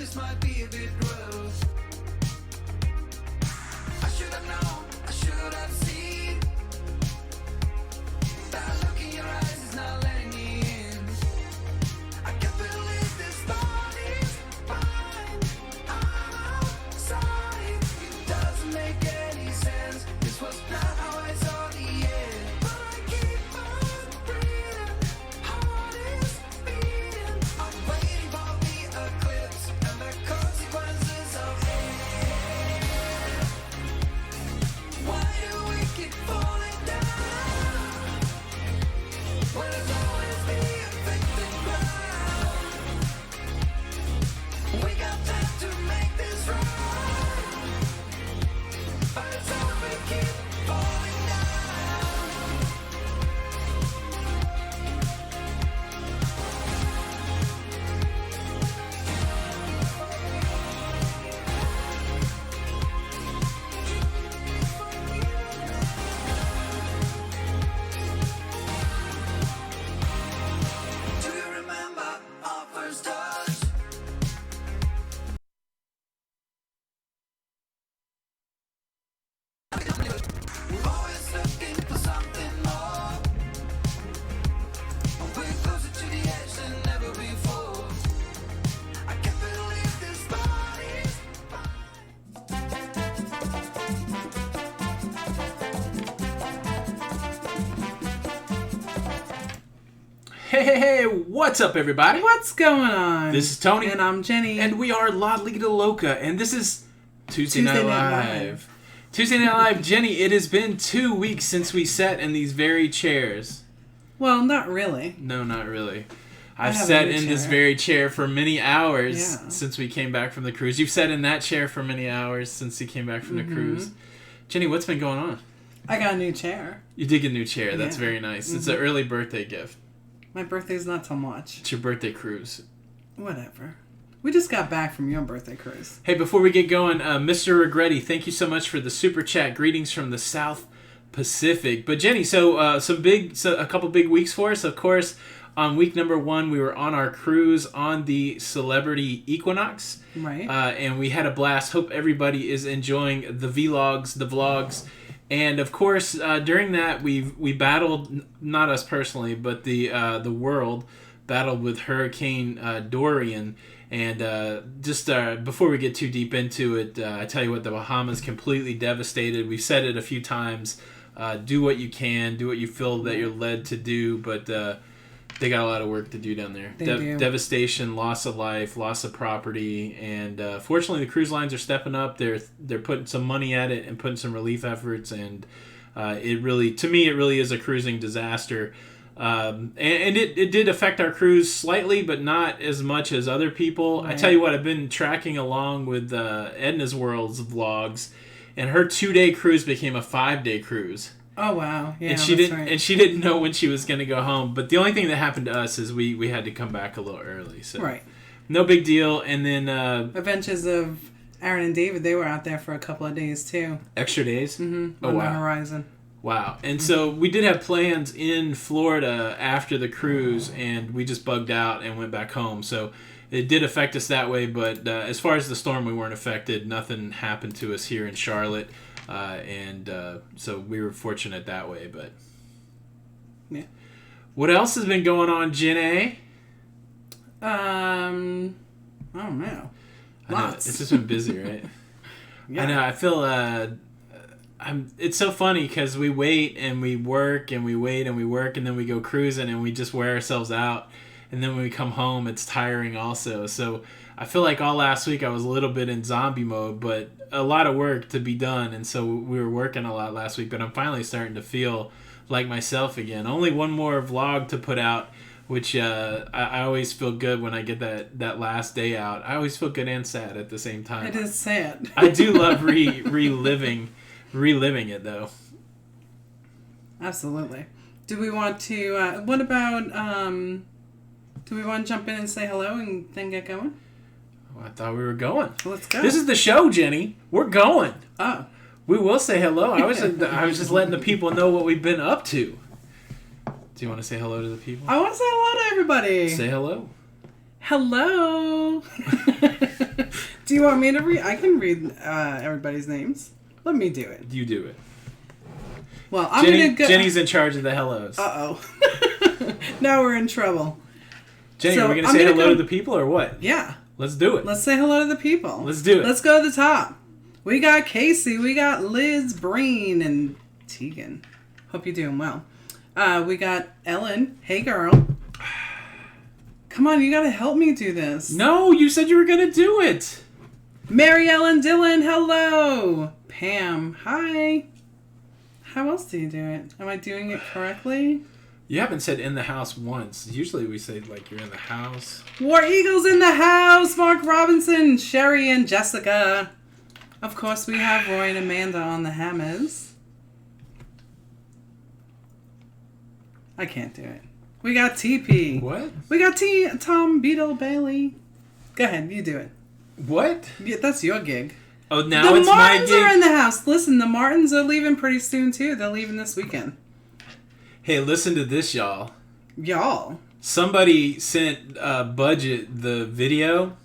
this might be a bit gross. I should have known, I should have seen. That look in your eyes is not letting me in. I can't believe this body's fine. I'm sorry, it doesn't make any sense. This was not how I saw the end. But I keep on breathing, heart is beating. I'm waiting for the eclipse and the consequences of it. Why do we keep falling down when it's always the affected ground? We got time to make this right, but it's all we keep falling down. Do you remember our first touch? We're always looking for something more. We're closer to the edge than ever before. I can't believe this body's Hey, what's up, everybody? What's going on? This is Tony. And I'm Jenny. And we are Lido Loca, and this is Tuesday Night Live. Tuesday Night Live, Jenny, it has been 2 weeks since we sat in these very chairs. Well, not really. No, not really. I've have a sat new in this chair. very chair for many hours Yeah. since we came back from the cruise. You've sat in that chair for many hours since you came back from the cruise. Jenny, what's been going on? I got a new chair. You did get a new chair. That's Yeah. very nice. It's an early birthday gift. My birthday's not till March. It's your birthday cruise. Whatever. We just got back from your birthday cruise. Hey, before we get going, Mr. Regretti, thank you so much for the super chat. Greetings from the South Pacific. But Jenny, so a couple big weeks for us. Of course, on week number 1, we were on our cruise on the Celebrity Equinox, Right. and we had a blast. Hope everybody is enjoying the vlogs. And of course, during that, we battled, not us personally, but the world battled with Hurricane Dorian. And before we get too deep into it, I tell you what, the Bahamas completely devastated. We've said it a few times. Do what you can, do what you feel that you're led to do, but they got a lot of work to do down there. They do. Devastation, loss of life, loss of property, and fortunately the cruise lines are stepping up. They're putting some money at it and putting some relief efforts, and it really is a cruising disaster. And it did affect our cruise slightly, but not as much as other people. Right. I tell you what, I've been tracking along with Edna's World's vlogs, and her 2-day cruise became a 5-day cruise. Oh, wow. Yeah, And she that's didn't, right. and she didn't know when she was going to go home. But the only thing that happened to us is we had to come back a little early. So Right. no big deal. And then Adventures of Aaron and David, they were out there for a couple of days, too. extra days. On Oh the wow, horizon. wow. And so we did have plans in Florida after the cruise, and we just bugged out and went back home. So it did affect us that way. But as far as the storm, we weren't affected. Nothing happened to us here in Charlotte. So we were fortunate that way, but Yeah. what else has been going on, Jenny? I don't know. I know, Lots. it's just been busy, right? Yeah. I know. I feel it's so funny because we wait and we work and we wait and we work and then we go cruising and we just wear ourselves out, and then when we come home, it's tiring also. So I feel like all last week I was a little bit in zombie mode, but a lot of work to be done, and so we were working a lot last week. But I'm finally starting to feel like myself again. Only one more vlog to put out, which I always feel good when I get that last day out. I always feel good and sad at the same time. It is sad. I do love reliving it though. Absolutely. Do we want to, what about, do we want to jump in and say hello and then get going? I thought we were going. Let's go. This is the show, Jenny. We're going. Oh. We will say hello. I was just letting the people know what we've been up to. Do you want to say hello to the people? I want to say hello to everybody. Say hello. Hello. Do you want me to read? I can read everybody's names. Let me do it. You do it. Well, I'm gonna go. Jenny's in charge of the hellos. Now we're in trouble. Jenny, So, are we going to I'm say gonna hello go- to the people or what? Yeah. Let's do it. Let's say hello to the people. Let's do it. Let's go to the top. We got Casey. We got Liz, Breen, and Tegan. Hope you're doing well. We got Ellen. Hey, girl. Come on, you gotta help me do this. No, you said you were going to do it. Mary Ellen Dillon, hello. Pam, hi. How else do you do it? Am I doing it correctly? You haven't said in the house once. Usually we say, like, you're in the house. War Eagles in the house. Mark Robinson, Sherry, and Jessica. Of course, we have Roy and Amanda on the hammers. I can't do it. We got TP. What? We got Tom Beadle Bailey. Go ahead, you do it. What? Yeah, that's your gig. Oh, now The it's my Martins gig. are in the house. Listen, the Martins are leaving pretty soon, too. They're leaving this weekend. Hey, listen to this, y'all. Y'all. Somebody sent Budget the video,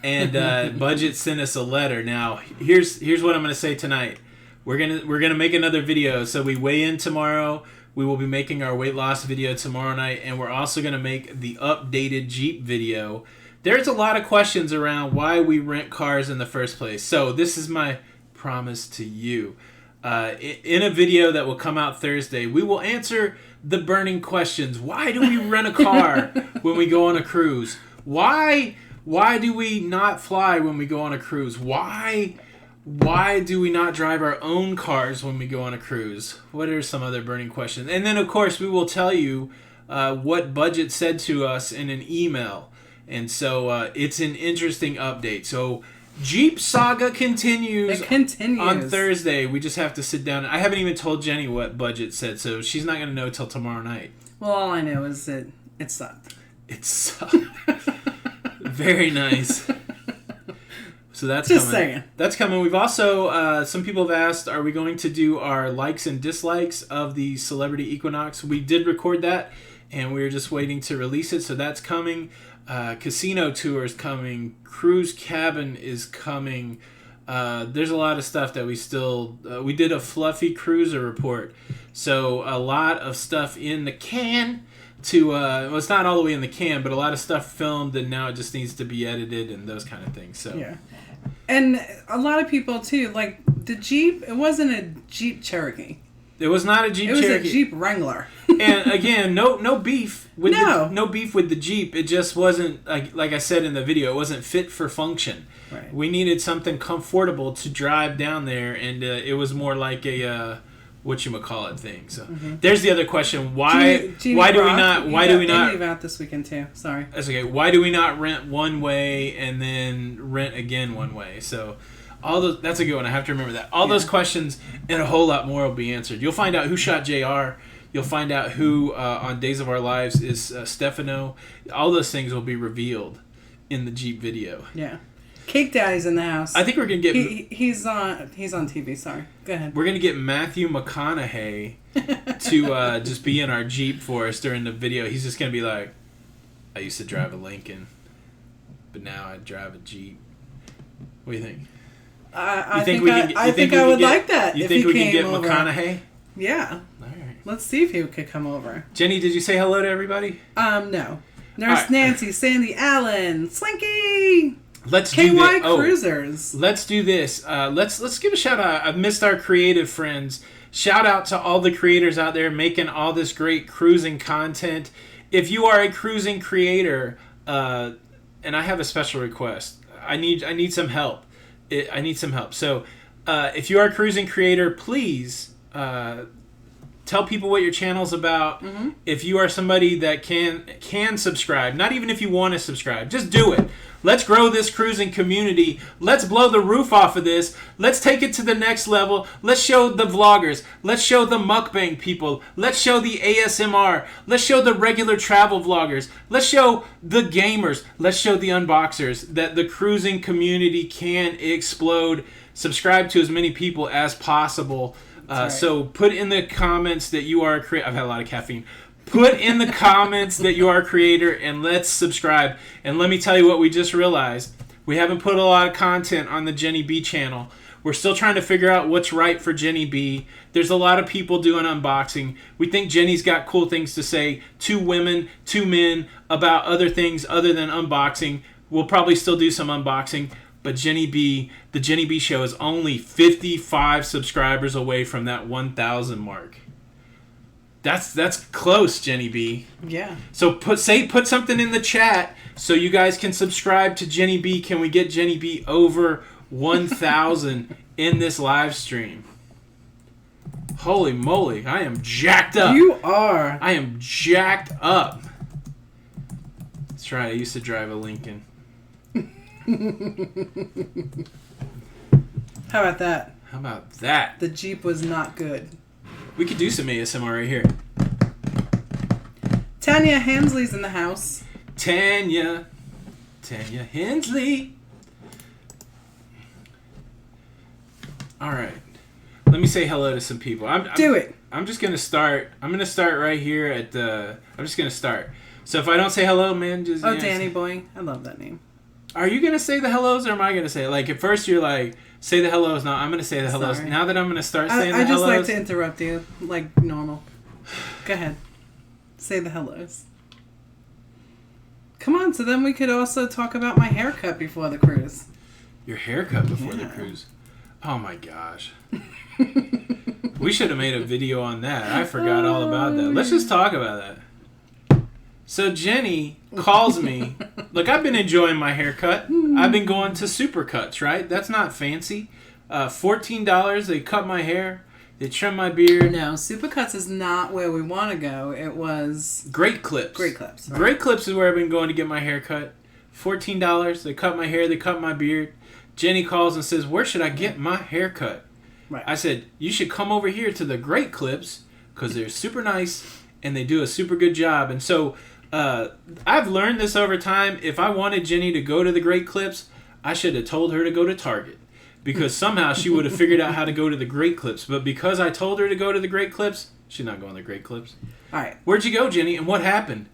and Budget sent us a letter. Now, here's what I'm gonna say tonight. We're gonna make another video. So we weigh in tomorrow. We will be making our weight loss video tomorrow night, and we're also gonna make the updated Jeep video. There's a lot of questions around why we rent cars in the first place. So this is my promise to you. In a video that will come out Thursday, we will answer the burning questions. Why do we rent a car when we go on a cruise? Why do we not fly when we go on a cruise? Why do we not drive our own cars when we go on a cruise? What are some other burning questions? And then, of course, we will tell you what Budget said to us in an email. And so it's an interesting update. So Jeep Saga continues. It continues. On Thursday. We just have to sit down. I haven't even told Jenny what Budget said, so she's not going to know till tomorrow night. Well, all I know is that it sucked. It sucked. Very nice. So that's Just coming. saying. That's coming. We've also, some people have asked, are we going to do our likes and dislikes of the Celebrity Equinox? We did record that, and we're just waiting to release it, so that's coming. Casino tour is coming. Cruise cabin is coming. There's a lot of stuff that we still... we did a fluffy cruiser report. So a lot of stuff in the can to... well, it's not all the way in the can, but a lot of stuff filmed, and now it just needs to be edited and those kind of things. So Yeah. And a lot of people, too, like, the Jeep, it wasn't a Jeep Cherokee. it was not a Jeep It was Cherokee. a Jeep Wrangler. And again, no beef with No. beef with the Jeep. It just wasn't like I said in the video. It wasn't fit for function. Right. We needed something comfortable to drive down there, and it was more like a whatchamacallit thing. So there's the other question: why do we not? Why do we not? Leave out this weekend too. Sorry. That's okay. Why do we not rent one way and then rent again one way? So. All those, that's a good one. I have to remember that. All those questions and a whole lot more will be answered. You'll find out who shot JR. You'll find out who on Days of Our Lives is Stefano. All those things will be revealed in the Jeep video. Yeah. Cake Daddy's in the house. I think we're gonna get he's on TV. Sorry. Go ahead. we're gonna get Matthew McConaughey to just be in our Jeep for us during the video. He's just gonna be like, "I used to drive a Lincoln, but now I drive a Jeep." What do you think? I think I would like that. You if think he we came can get over. McConaughey? Yeah. All right. Let's see if he could come over. Jenny, did you say hello to everybody? No. Nurse Right. Nancy, Sandy Allen, Slinky, Let's do KY this. Cruisers. Let's do this. Let's give a shout out. I've missed our creative friends. Shout out to all the creators out there making all this great cruising content. If you are a cruising creator, and I have a special request, I need some help. I need some help. So, if you are a cruising creator, please tell people what your channel's about. Mm-hmm. If you are somebody that can subscribe, not even if you want to subscribe, just do it. Let's grow this cruising community. Let's blow the roof off of this. Let's take it to the next level. Let's show the vloggers. Let's show the mukbang people. Let's show the ASMR. Let's show the regular travel vloggers. Let's show the gamers. Let's show the unboxers that the cruising community can explode. Subscribe to as many people as possible. Right. So put in the comments that you are a creator. I've had a lot of caffeine. Put in the comments that you are a creator and let's subscribe. And let me tell you what we just realized. We haven't put a lot of content on the Jenny B channel. We're still trying to figure out what's right for Jenny B. There's a lot of people doing unboxing. We think Jenny's got cool things to say. 2 women, 2 men about other things other than unboxing. We'll probably still do some unboxing. But Jenny B, the Jenny B show is only 55 subscribers away from that 1,000 mark. That's close, Jenny B. Yeah. So put something in the chat so you guys can subscribe to Jenny B. Can we get Jenny B over 1,000 in this live stream? Holy moly, I am jacked up. You are. I am jacked up. That's right, I used to drive a Lincoln. How about that? How about that? The Jeep was not good. We could do some ASMR right here. Tanya Hensley's in the house. Tanya Hensley. All right. Let me say hello to some people. Do it. I'm just going to start. I'm going to start right here at the... I'm just going to start. So if I don't say hello, man, just... Oh, Danny Boy. I love that name. Are you going to say the hellos or am I going to say it? Like, at first you're like, say the hellos. No, I'm going to say the hellos. Sorry. Now that I'm going to start saying the I just hellos... like to interrupt you, like normal. Go ahead. Say the hellos. Come on, so then we could also talk about my haircut before the cruise. Your haircut before the cruise. Oh my gosh. We should have made a video on that. I forgot all about that. Let's just talk about that. So Jenny calls me. Look, I've been enjoying my haircut. I've been going to Supercuts, right? That's not fancy. $14, they cut my hair. They trim my beard. No, Supercuts is not where we want to go. It was... Great Clips. Great Clips. Right? Great Clips is where I've been going to get my hair cut. $14. They cut my hair. They cut my beard. Jenny calls and says, where should I get my hair cut? Right. I said, you should come over here to the Great Clips because they're super nice and they do a super good job. And so I've learned this over time. If I wanted Jenny to go to the Great Clips, I should have told her to go to Target. Because somehow she would have figured out how to go to the Great Clips. But because I told her to go to the Great Clips, she's not going to the Great Clips. All right. Where'd you go, Jenny? And what happened?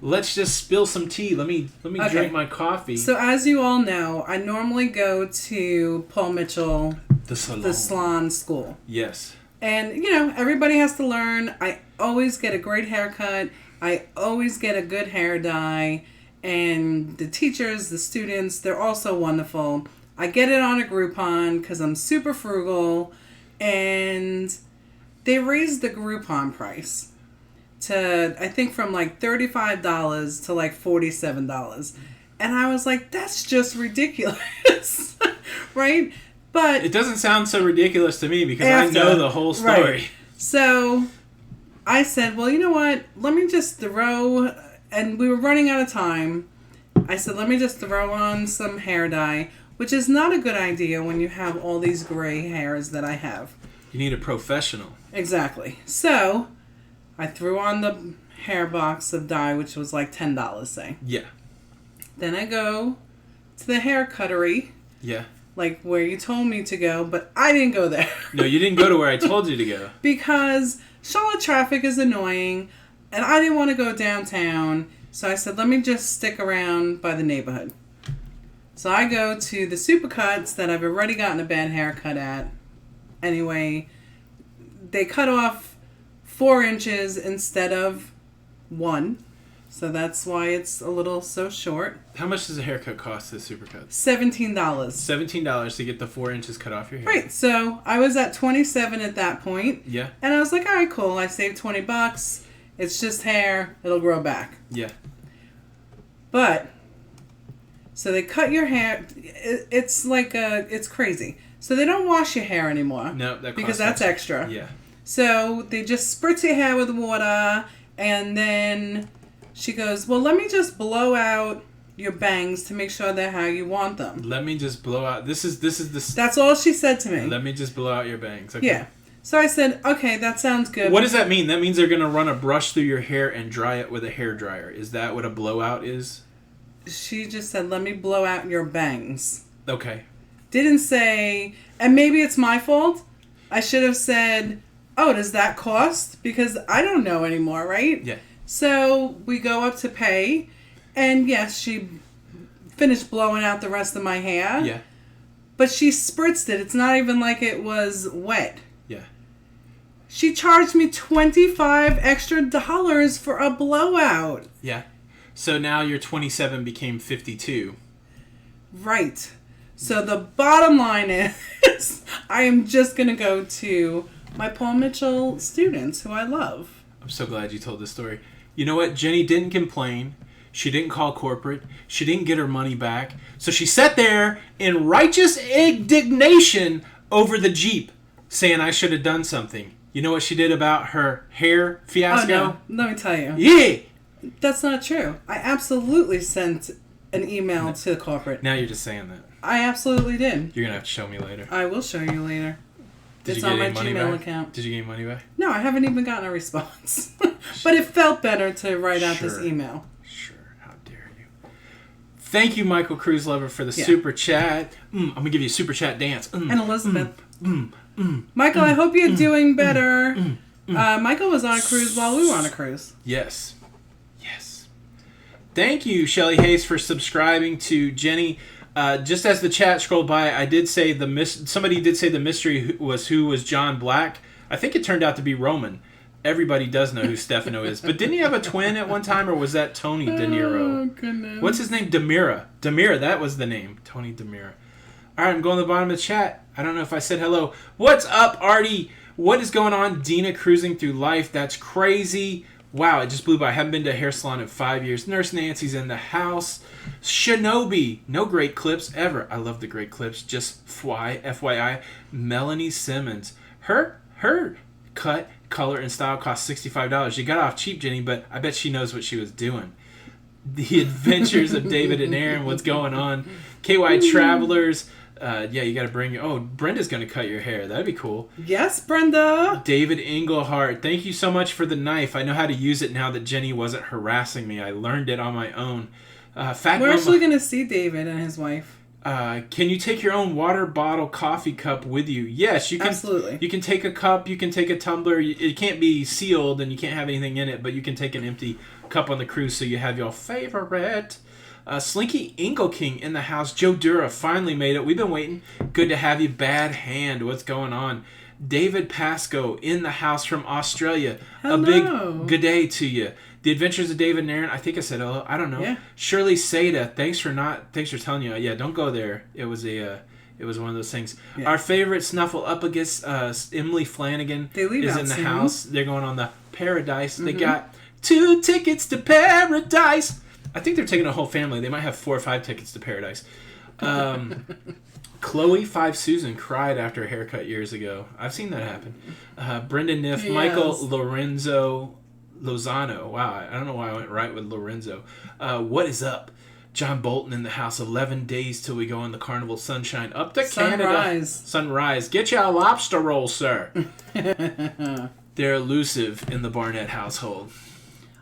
Let's just spill some tea. Let me Okay. drink my coffee. So as you all know, I normally go to Paul Mitchell, the salon. the salon school. Yes. And, you know, everybody has to learn. I always get a great haircut. I always get a good hair dye. And the teachers, the students, they're also wonderful. I get it on a Groupon because I'm super frugal. And they raised the Groupon price to, I think, from like $35 to like $47. And I was like, that's just ridiculous. Right? But it doesn't sound so ridiculous to me because after, I know the whole story. Right. So I said, well, you know what? Let me just throw, and we were running out of time. I said, let me just throw on some hair dye, which is not a good idea when you have all these gray hairs that I have. You need a professional. Exactly. So I threw on the hair box of dye, which was like $10, say. Yeah. Then I go to the hair cuttery. Yeah. Like where you told me to go, but I didn't go there. No, you didn't go to where I told you to go. Because Charlotte traffic is annoying, and I didn't want to go downtown, so I said, let me just stick around by the neighborhood. So I go to the Supercuts that I've already gotten a bad haircut at. Anyway, they cut off 4 inches instead of 1. So that's why it's a little so short. How much does a haircut cost at Supercuts? $17. $17 to get the 4 inches cut off your hair. Right, so I was at 27 at that point. Yeah. And I was like, all right, cool. I saved $20. It's just hair. It'll grow back. Yeah. But, so they cut your hair. It's like, it's crazy. So they don't wash your hair anymore. No, that because costs that's extra. Yeah. So they just spritz your hair with water, and then she goes, well, let me just blow out your bangs to make sure they're how you want them. Let me just blow out. This is the. That's all she said to me. Let me just blow out your bangs. Okay. Yeah. So I said, okay, that sounds good. What does that mean? That means they're going to run a brush through your hair and dry it with a hairdryer. Is that what a blowout is? She just said, let me blow out your bangs. Okay. Didn't say, and maybe it's my fault. I should have said, oh, does that cost? Because I don't know anymore, right? Yeah. So we go up to pay, and yes, she finished blowing out the rest of my hair. Yeah. But she spritzed it. It's not even like it was wet. Yeah. She charged me $25 extra for a blowout. Yeah. So now your 27 became 52. Right. So the bottom line is I am just going to go to my Paul Mitchell students who I love. I'm so glad you told this story. You know what? Jenny didn't complain. She didn't call corporate. She didn't get her money back. So she sat there in righteous indignation over the Jeep, saying I should have done something. You know what she did about her hair fiasco? Oh, no. Let me tell you. Yeah! That's not true. I absolutely sent an email to corporate. Now you're just saying that. I absolutely did. You're going to have to show me later. I will show you later. Did It's you get on my any money Gmail back? account. Did you get any money back? No, I haven't even gotten a response. But it felt better to write out this Sure. email. Sure. How dare you. Thank you, Michael Cruz Lover, for the super chat. I'm going to give you a super chat dance. And Elizabeth. Michael, I hope you're doing better. Michael was on a cruise while we were on a cruise. Yes. Yes. Thank you, Shelly Hayes, for subscribing to Jenny. Just as the chat scrolled by, I did say somebody did say the mystery was who was John Black. I think it turned out to be Roman. Everybody does know who Stefano is. But didn't he have a twin at one time, or was that Tony De Niro? Oh, goodness. What's his name? Demira. Demira, that was the name. Tony Demira. All right, I'm going to the bottom of the chat. I don't know if I said hello. What's up, Artie? What is going on? Dina cruising through life. That's crazy. Wow, it just blew by. I haven't been to a hair salon in 5 years. Nurse Nancy's in the house. Shinobi. No great clips ever. I love the great clips. Just FYI. Melanie Simmons. Her cut, color, and style cost $65. She got off cheap, Jenny, but I bet she knows what she was doing. The Adventures of David and Aaron. What's going on? KY Travelers. Yeah, you got to bring your... Oh, Brenda's going to cut your hair. That'd be cool. Yes, Brenda. David Englehart. Thank you so much for the knife. I know how to use it now that Jenny wasn't harassing me. I learned it on my own. We're actually going to see David and his wife. Can you take your own water bottle coffee cup with you? Yes, you can. Absolutely. You can take a cup. You can take a tumbler. It can't be sealed and you can't have anything in it, but you can take an empty cup on the cruise so you have your favorite. Slinky Ingle King in the house. Joe Dura finally made it. We've been waiting. Good to have you. Bad hand. What's going on? David Pascoe in the house from Australia. Hello. A big good day to you. The Adventures of David and Aaron. I think I said hello. I don't know. Yeah. Shirley Seda. Thanks for telling you. Yeah, don't go there. It was one of those things. Yeah. Our favorite Snuffleupagus, Emily Flanagan, is in the house. They're going on the Paradise. They got 2 tickets to Paradise. I think they're taking a whole family. They might have 4 or 5 tickets to Paradise. Chloe 5 Susan cried after a haircut years ago. I've seen that happen. Brendan Niff, Yes. Michael Lorenzo Lozano. Wow, I don't know why I went right with Lorenzo. What is up? John Bolton in the house. 11 days till we go on the Carnival Sunshine. Up to Canada. Sunrise. Get you a lobster roll, sir. They're elusive in the Barnett household.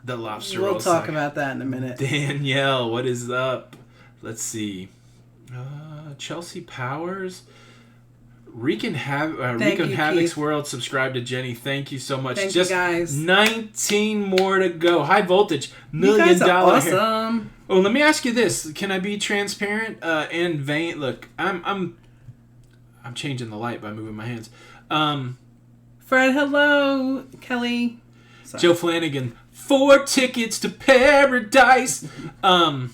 The lobster roll. We'll talk about that in a minute. Danielle, what is up? Let's see. Chelsea Powers. Wreaking Havoc's Keith. World. Subscribe to Jenny. Thank you so much. Thank Just you, guys. 19 more to go. High voltage. $1 You million guys are hair. awesome. Oh, let me ask you this. Can I be transparent and vain? Look, I'm changing the light by moving my hands. Fred, hello. Kelly. Sorry. Joe Flanagan, 4 tickets to Paradise. Look,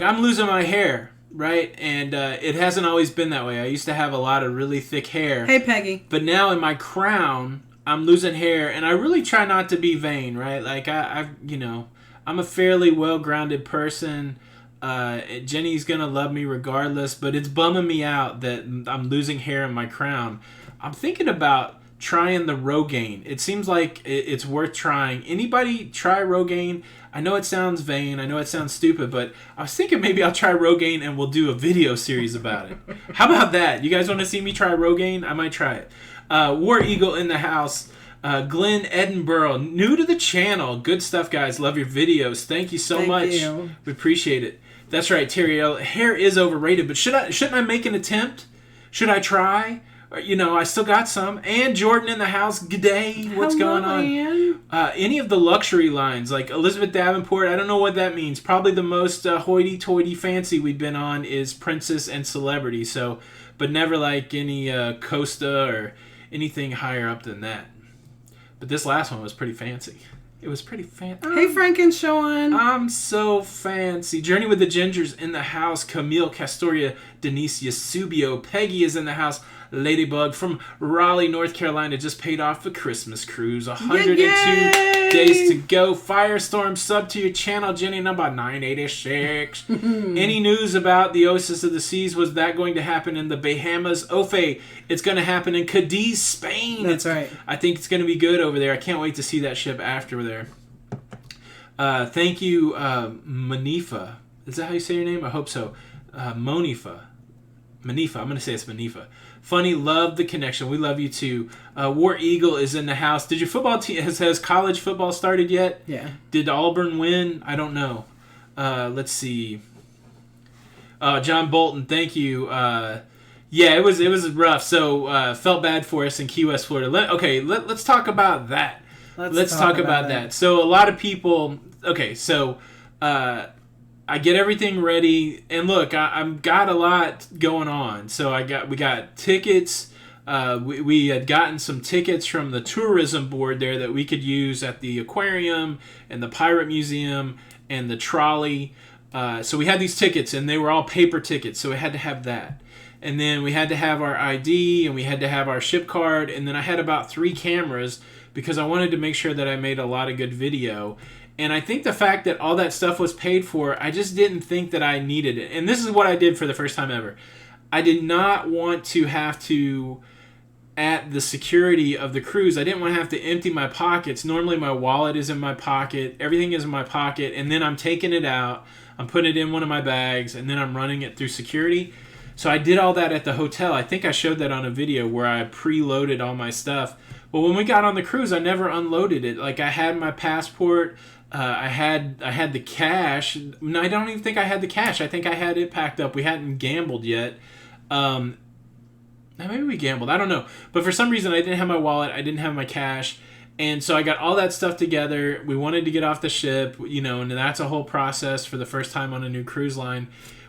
I'm losing my hair, right? And it hasn't always been that way. I used to have a lot of really thick hair. Hey, Peggy. But now in my crown, I'm losing hair, and I really try not to be vain, right? Like I'm a fairly well-grounded person. Jenny's gonna love me regardless, but it's bumming me out that I'm losing hair in my crown. I'm thinking about trying the Rogaine. It seems like it's worth trying. Anybody try Rogaine? I know it sounds vain. I know it sounds stupid, but I was thinking maybe I'll try Rogaine and we'll do a video series about it. How about that? You guys want to see me try Rogaine? I might try it. War Eagle in the house. Glenn Edinburgh, new to the channel. Good stuff, guys. Love your videos. Thank you so much. You. We appreciate it. That's right, Terry. Hair is overrated, but shouldn't I make an attempt? Should I try? I still got some. And Jordan in the house. G'day. What's Hello, going on? Ann. Any of the luxury lines, like Elizabeth Davenport, I don't know what that means. Probably the most hoity-toity fancy we've been on is Princess and Celebrity. So, but never like any Costa or anything higher up than that. But this last one was pretty fancy. It was pretty fancy. Hey, Frank and Sean. I'm so fancy. Journey with the Gingers in the house. Camille, Castoria, Denise Yasubio. Peggy is in the house. Ladybug from Raleigh, North Carolina, just paid off the Christmas cruise. 102 Yay! days to go. Firestorm, sub to your channel, Jenny, number 986. Any news about the Oasis of the Seas? Was that going to happen in the Bahamas? Ofe, it's going to happen in Cadiz, Spain. That's right. I think it's going to be good over there. I can't wait to see that ship after there. Thank you, Manifa. Is that how you say your name? I hope so. Manifa. I'm going to say it's Manifa. Funny, love the connection. We love you too. War Eagle is in the house. Did your football team, has college football started yet? Yeah. Did Auburn win? I don't know. Let's see. John Bolton, thank you. Yeah, it was rough. So felt bad for us in Key West, Florida. Let's talk about that. Let's talk about that. So a lot of people. Okay, so I get everything ready, and look, I've got a lot going on. So we got tickets. We had gotten some tickets from the tourism board there that we could use at the aquarium and the pirate museum and the trolley. So we had these tickets, and they were all paper tickets, so we had to have that. And then we had to have our ID, and we had to have our ship card, and then I had about 3 cameras because I wanted to make sure that I made a lot of good video. And I think the fact that all that stuff was paid for, I just didn't think that I needed it. And this is what I did for the first time ever. I did not want to have to, at the security of the cruise, I didn't want to have to empty my pockets. Normally my wallet is in my pocket, everything is in my pocket, and then I'm taking it out, I'm putting it in one of my bags, and then I'm running it through security. So I did all that at the hotel. I think I showed that on a video where I preloaded all my stuff. Well, when we got on the cruise, I never unloaded it. Like, I had my passport, I had the cash. No, I don't even think I had the cash. I think I had it packed up. We hadn't gambled yet. Maybe we gambled. I don't know. But for some reason, I didn't have my wallet. I didn't have my cash. And so I got all that stuff together. We wanted to get off the ship, and that's a whole process for the first time on a new cruise line.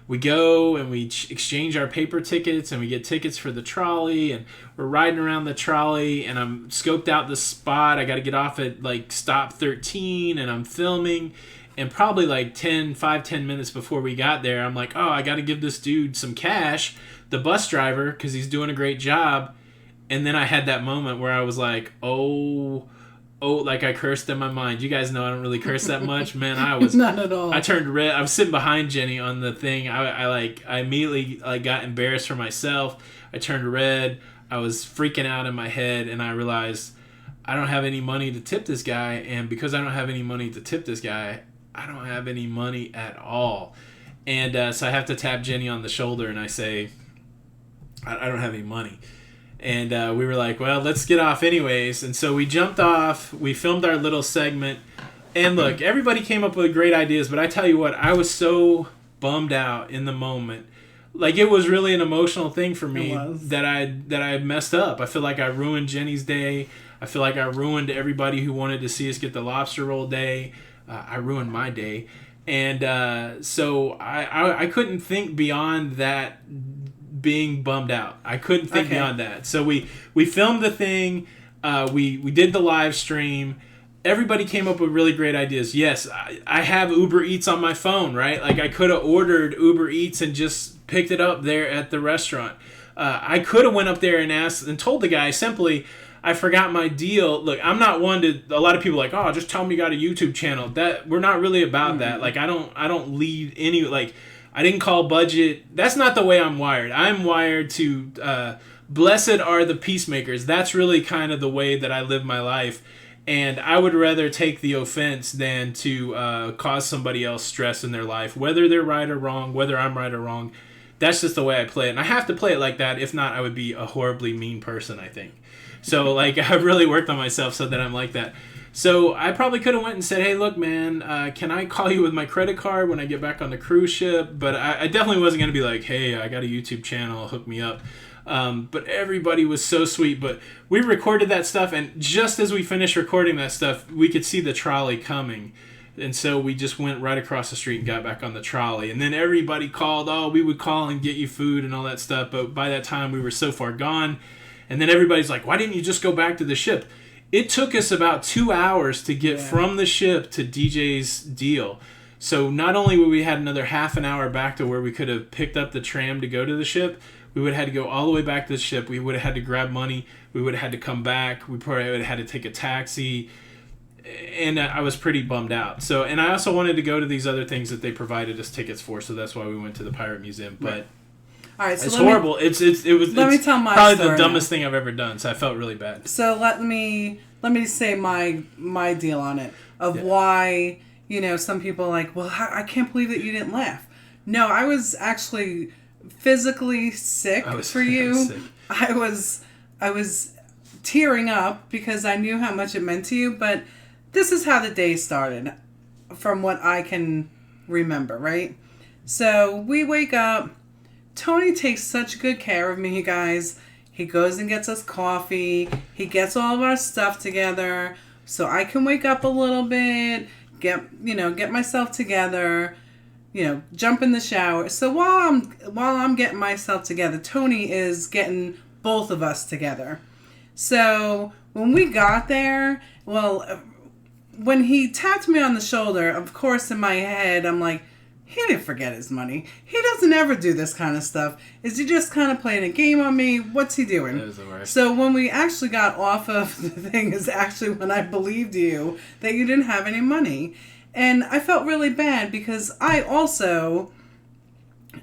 We go and we exchange our paper tickets, and we get tickets for the trolley, and we're riding around the trolley, and I'm scoped out the spot. I got to get off at like stop 13, and I'm filming, and probably like 10 minutes before we got there, I'm like, oh, I got to give this dude some cash, the bus driver, because he's doing a great job. And then I had that moment where I was like, oh, like I cursed in my mind. You guys know I don't really curse that much, man. I was not at all. I turned red. I was sitting behind Jenny on the thing. I immediately got embarrassed for myself. I turned red. I was freaking out in my head, and I realized I don't have any money to tip this guy. And because I don't have any money to tip this guy, I don't have any money at all. And so I have to tap Jenny on the shoulder, and I say, I don't have any money. And we were like, well, let's get off anyways. And so we jumped off. We filmed our little segment. And look, everybody came up with great ideas. But I tell you what, I was so bummed out in the moment. Like, it was really an emotional thing for me that I messed up. I feel like I ruined Jenny's day. I feel like I ruined everybody who wanted to see us get the lobster roll day. I ruined my day. And so I couldn't think beyond that being bummed out. I couldn't think beyond that. So we filmed the thing. We did the live stream. Everybody came up with really great ideas. Yes, I have Uber Eats on my phone, right? Like, I could have ordered Uber Eats and just picked it up there at the restaurant. I could have went up there and asked and told the guy simply, I forgot my deal. Look, I'm not one to. A lot of people are like, oh, just tell me you got a YouTube channel. That we're not really about that. Like, I don't lead any like. I didn't call budget. That's not the way I'm wired. I'm wired to, blessed are the peacemakers. That's really kind of the way that I live my life. And I would rather take the offense than to cause somebody else stress in their life, whether they're right or wrong, whether I'm right or wrong. That's just the way I play it. And I have to play it like that. If not, I would be a horribly mean person, I think. So, like, I've really worked on myself so that I'm like that. So I probably could have went and said, hey, look, man, can I call you with my credit card when I get back on the cruise ship? But I definitely wasn't going to be like, hey, I got a YouTube channel, hook me up. But everybody was so sweet. But we recorded that stuff, and just as we finished recording that stuff, we could see the trolley coming. And so we just went right across the street and got back on the trolley. And then everybody called, we would call and get you food and all that stuff. But by that time, we were so far gone. And then everybody's like, why didn't you just go back to the ship? It took us about 2 hours to get from the ship to DJ's deal. So not only would we had another half an hour back to where we could have picked up the tram to go to the ship, we would have had to go all the way back to the ship. We would have had to grab money. We would have had to come back. We probably would have had to take a taxi. And I was pretty bummed out. So, and I also wanted to go to these other things that they provided us tickets for. So that's why we went to the Pirate Museum. But all right, so it's horrible. It was. Let me tell my probably story the dumbest thing I've ever done. So I felt really bad. So let me say my deal on it of why some people are like, well, I can't believe that you didn't laugh. No, I was actually physically sick for you. I was tearing up because I knew how much it meant to you, but this is how the day started from what I can remember, right? So we wake up. Tony takes such good care of me, you guys. He goes and gets us coffee. He gets all of our stuff together so I can wake up a little bit, get myself together, jump in the shower. So while I'm getting myself together, Tony is getting both of us together. So when we got there, when he tapped me on the shoulder, of course in my head I'm like, he didn't forget his money. He doesn't ever do this kind of stuff. Is he just kind of playing a game on me? What's he doing? That was the worst. So when we actually got off of the thing is actually when I believed you that you didn't have any money. And I felt really bad because I also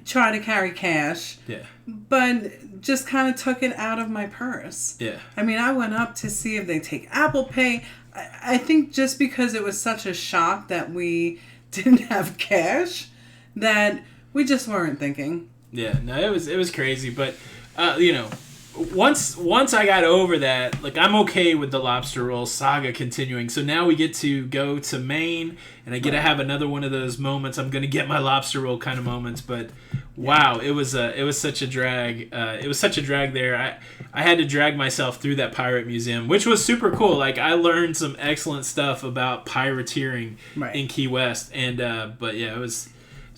try to carry cash. Yeah. But just kind of took it out of my purse. Yeah. I mean, I went up to see if they take Apple Pay. I think just because it was such a shock that we didn't have cash that we just weren't thinking. Yeah, no, it was crazy, but once I got over that, like, I'm okay with the lobster roll saga continuing. So now we get to go to Maine, and I get to have another one of those moments. I'm gonna get my lobster roll kind of moments, but wow, it was such a drag. It was such a drag there. I had to drag myself through that pirate museum, which was super cool. Like, I learned some excellent stuff about pirateering in Key West, and but yeah, it was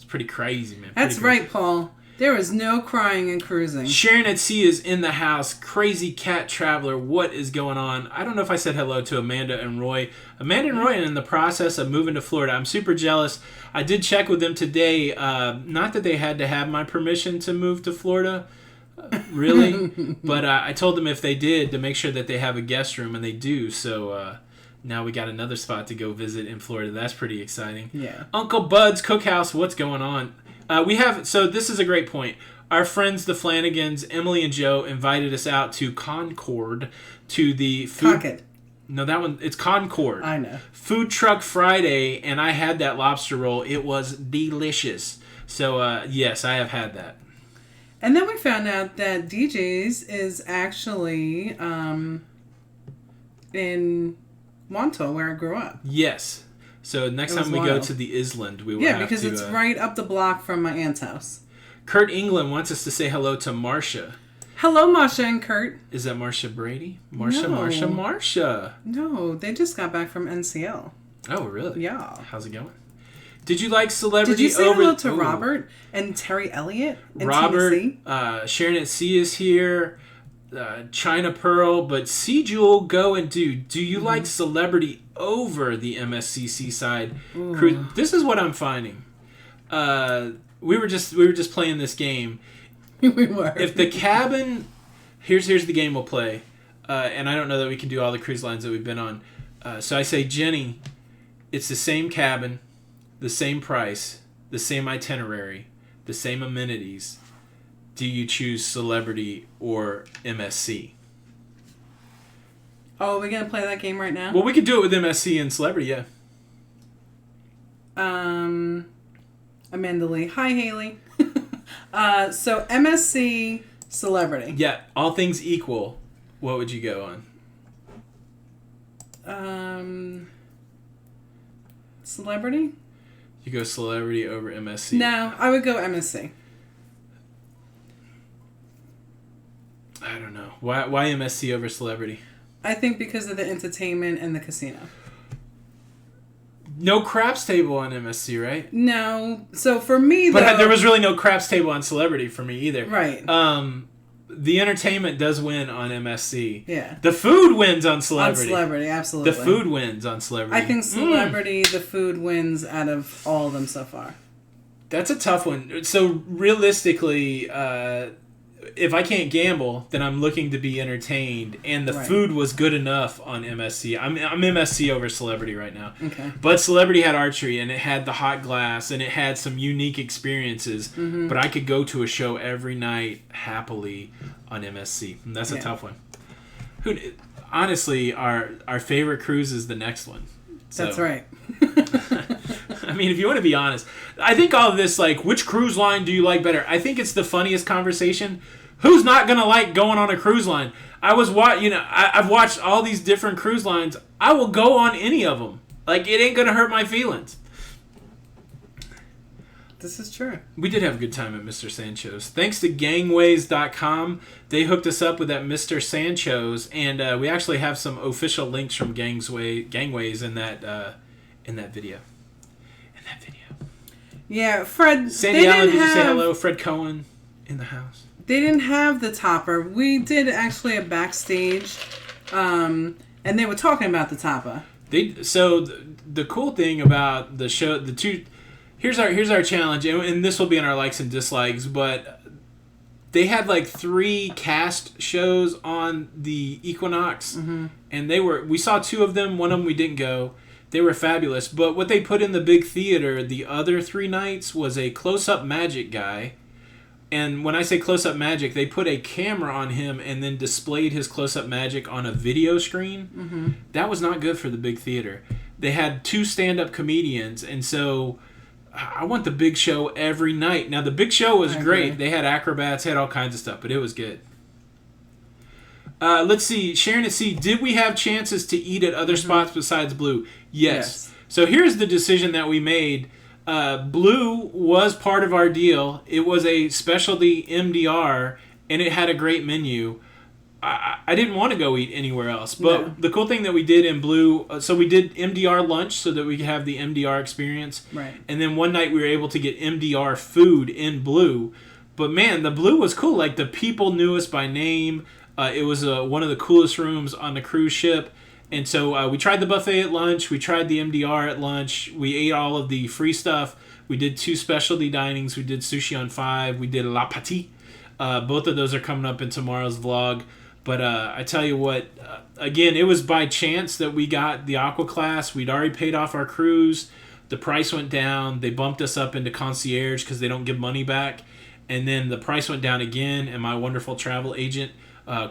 pretty crazy, man. That's right, Paul. There was no crying and cruising. Sharon at Sea is in the house. Crazy Cat Traveler, what is going on? I don't know if I said hello to Amanda and Roy. Amanda and Roy are in the process of moving to Florida. I'm super jealous. I did check with them today. Not that they had to have my permission to move to Florida, really. But I told them if they did, to make sure that they have a guest room, and they do. So now we got another spot to go visit in Florida. That's pretty exciting. Yeah. Uncle Bud's Cookhouse, what's going on? So this is a great point. Our friends, the Flanagans, Emily and Joe, invited us out to Concord to the food. Concord. No, that one, it's Concord. I know. Food Truck Friday, and I had that lobster roll. It was delicious. So, yes, I have had that. And then we found out that DJ's is actually in Montauk, where I grew up. Yes. So next time we go to the Island, we will have to... Yeah, because it's right up the block from my aunt's house. Kurt England wants us to say hello to Marcia. Hello, Marcia and Kurt. Is that Marcia Brady? No. Marcia. No, they just got back from NCL. Oh, really? Yeah. How's it going? Did you like Celebrity Did you say over... hello to Robert and Terry Elliott and Robert, Tennessee? Sharon at Sea is here. China Pearl, but C. Jewel, go and do you like Celebrity over the MSCC side cruise? This is what I'm finding. We were just playing this game. We were. If the cabin, here's the game we'll play, and I don't know that we can do all the cruise lines that we've been on. So I say, Jenny, it's the same cabin, the same price, the same itinerary, the same amenities. Do you choose Celebrity or MSC? Oh, are we going to play that game right now? Well, we could do it with MSC and Celebrity, yeah. Amanda Lee. Hi, Haley. So, MSC, Celebrity. Yeah, all things equal, what would you go on? Celebrity? You go Celebrity over MSC? No, I would go MSC. I don't know. Why MSC over Celebrity? I think because of the entertainment and the casino. No craps table on MSC, right? No. So for me, but there was really no craps table on Celebrity for me either. Right. The entertainment does win on MSC. Yeah. The food wins on Celebrity. On Celebrity, absolutely. The food wins on Celebrity. I think Celebrity, the food wins out of all of them so far. That's a tough one. So realistically, if I can't gamble, then I'm looking to be entertained, and the food was good enough on MSC. I'm MSC over Celebrity right now. Okay. But Celebrity had archery, and it had the hot glass, and it had some unique experiences. Mm-hmm. But I could go to a show every night happily on MSC. And that's a tough one. Honestly, our favorite cruise is the next one. So. That's right. I mean, if you want to be honest, I think all of this, like, which cruise line do you like better? I think it's the funniest conversation. Who's not gonna like going on a cruise line? I've watched all these different cruise lines. I will go on any of them. Like, it ain't gonna hurt my feelings. This is true. We did have a good time at Mr. Sancho's. Thanks to gangways.com. They hooked us up with that Mr. Sancho's, and we actually have some official links from Gangways in that video. Yeah, Fred. Sandy Allen, did you say hello? Fred Cohen in the house. They didn't have the topper. We did actually a backstage, and they were talking about the topper. So the cool thing about the show, here's our challenge, and this will be in our likes and dislikes, but they had like 3 cast shows on the Equinox, and we saw 2 of them. One of them we didn't go. They were fabulous, but what they put in the big theater the other 3 nights was a close-up magic guy. And when I say close-up magic, they put a camera on him and then displayed his close-up magic on a video screen. Mm-hmm. That was not good for the big theater. They had 2 stand-up comedians, and so I want the big show every night. Now, the big show was great. They had acrobats, had all kinds of stuff, but it was good. Let's see. Sharon at C, did we have chances to eat at other spots besides Blue? Yes. So here's the decision that we made. Blue was part of our deal. It was a specialty MDR, and it had a great menu. I didn't want to go eat anywhere else. But the cool thing that we did in Blue, so we did MDR lunch so that we could have the MDR experience. Right. And then one night we were able to get MDR food in Blue. But man, the Blue was cool. Like, the people knew us by name. It was one of the coolest rooms on the cruise ship. And so we tried the buffet at lunch. We tried the MDR at lunch. We ate all of the free stuff. We did 2 specialty dinings. We did sushi on 5. We did La Patie. Both of those are coming up in tomorrow's vlog. But I tell you what, again, it was by chance that we got the Aqua Class. We'd already paid off our cruise. The price went down. They bumped us up into concierge because they don't give money back. And then the price went down again, and my wonderful travel agent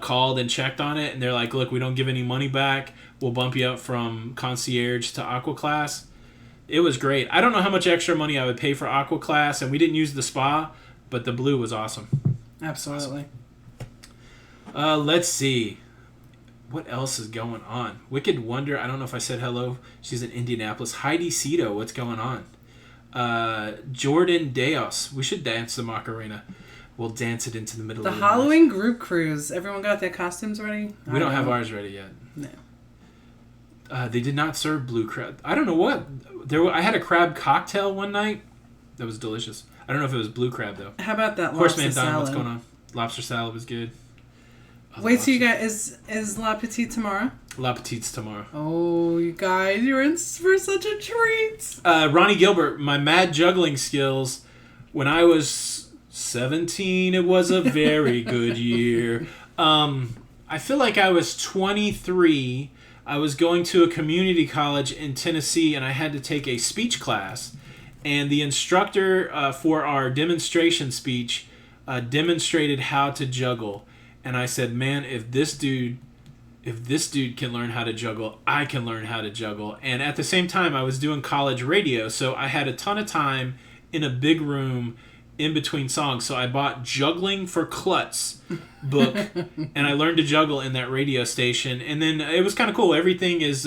called and checked on it, and they're like, look, we don't give any money back. We'll bump you up from concierge to Aqua Class. It was great. I don't know how much extra money I would pay for Aqua Class, and we didn't use the spa, but the Blue was awesome. Absolutely. Let's see. What else is going on? Wicked Wonder, I don't know if I said hello. She's in Indianapolis. Heidi Cito, what's going on? Jordan Deos. We should dance the Macarena. We'll dance it into the middle of the Halloween group cruise. Everyone got their costumes ready? We don't have ours ready yet. No. They did not serve blue crab. I don't know what. I had a crab cocktail one night. That was delicious. I don't know if it was blue crab, though. How about that Horseman lobster Don, salad? what's going on? Lobster salad was good. Wait till you guys... Is La Petite tomorrow? La Petite's tomorrow. Oh, you guys, you're in for such a treat. Ronnie Gilbert, my mad juggling skills. When I was 17, it was a very good year. I feel like I was 23. I was going to a community college in Tennessee, and I had to take a speech class. And the instructor for our demonstration speech demonstrated how to juggle. And I said, man, if this dude can learn how to juggle, I can learn how to juggle. And at the same time, I was doing college radio, so I had a ton of time in a big room in between songs. So I bought Juggling for Klutz book, and I learned to juggle in that radio station. And then it was kind of cool. Everything is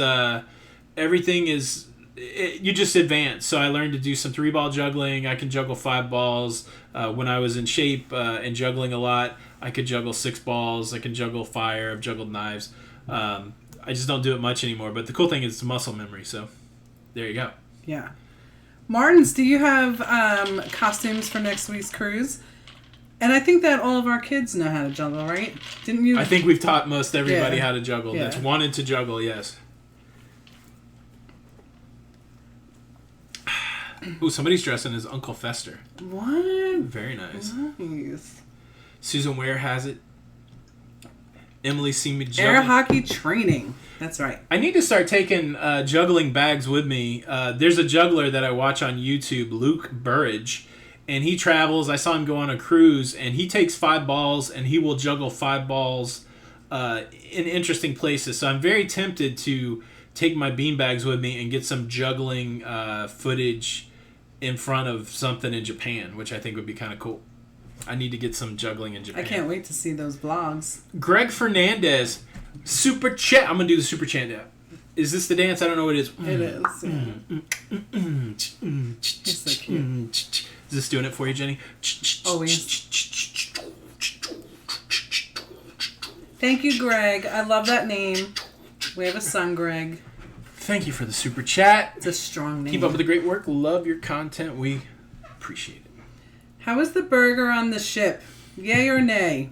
you just advance. So I learned to do some 3-ball juggling. I can juggle 5 balls. When I was in shape and juggling a lot, I could juggle 6 balls. I can juggle fire. I've juggled knives. I just don't do it much anymore. But the cool thing is it's muscle memory. So there you go. Yeah. Martins, do you have costumes for next week's cruise? And I think that all of our kids know how to juggle, right? Didn't you? I think we've taught most everybody Yeah. how to juggle. Yeah. That's wanted to juggle, yes. Ooh, somebody's dressing as Uncle Fester. What? Very nice. Nice. Susan Ware has it. Emily's seen me juggle. Air hockey training. That's right. I need to start taking juggling bags with me. There's a juggler that I watch on YouTube, Luke Burridge, and he travels. I saw him go on a cruise, and he takes 5 balls, and he will juggle 5 balls in interesting places. So I'm very tempted to take my bean bags with me and get some juggling footage in front of something in Japan, which I think would be kind of cool. I need to get some juggling in Japan. I can't wait to see those vlogs. Greg Fernandez, super chat. I'm gonna do the super chat now. Is this the dance? I don't know what it is. It is. He's so cute. Is this doing it for you, Jenny? Always. Thank you, Greg. I love that name. We have a son, Greg. Thank you for the super chat. It's a strong name. Keep up with the great work. Love your content. We appreciate it. How was the burger on the ship? Yay or nay?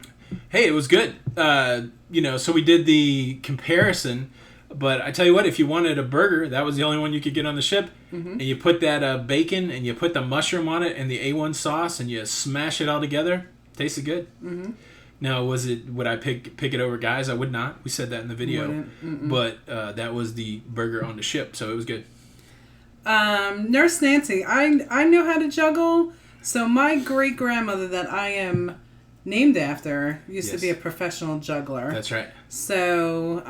Hey, it was good. So we did the comparison, but I tell you what, if you wanted a burger, that was the only one you could get on the ship, and you put that bacon and you put the mushroom on it and the A1 sauce and you smash it all together. Tasted good. Mm-hmm. Now, would I pick it over guys? I would not. We said that in the video, but that was the burger on the ship, so it was good. Nurse Nancy, I know how to juggle. So my great grandmother that I am named after used to be a professional juggler. That's right. So,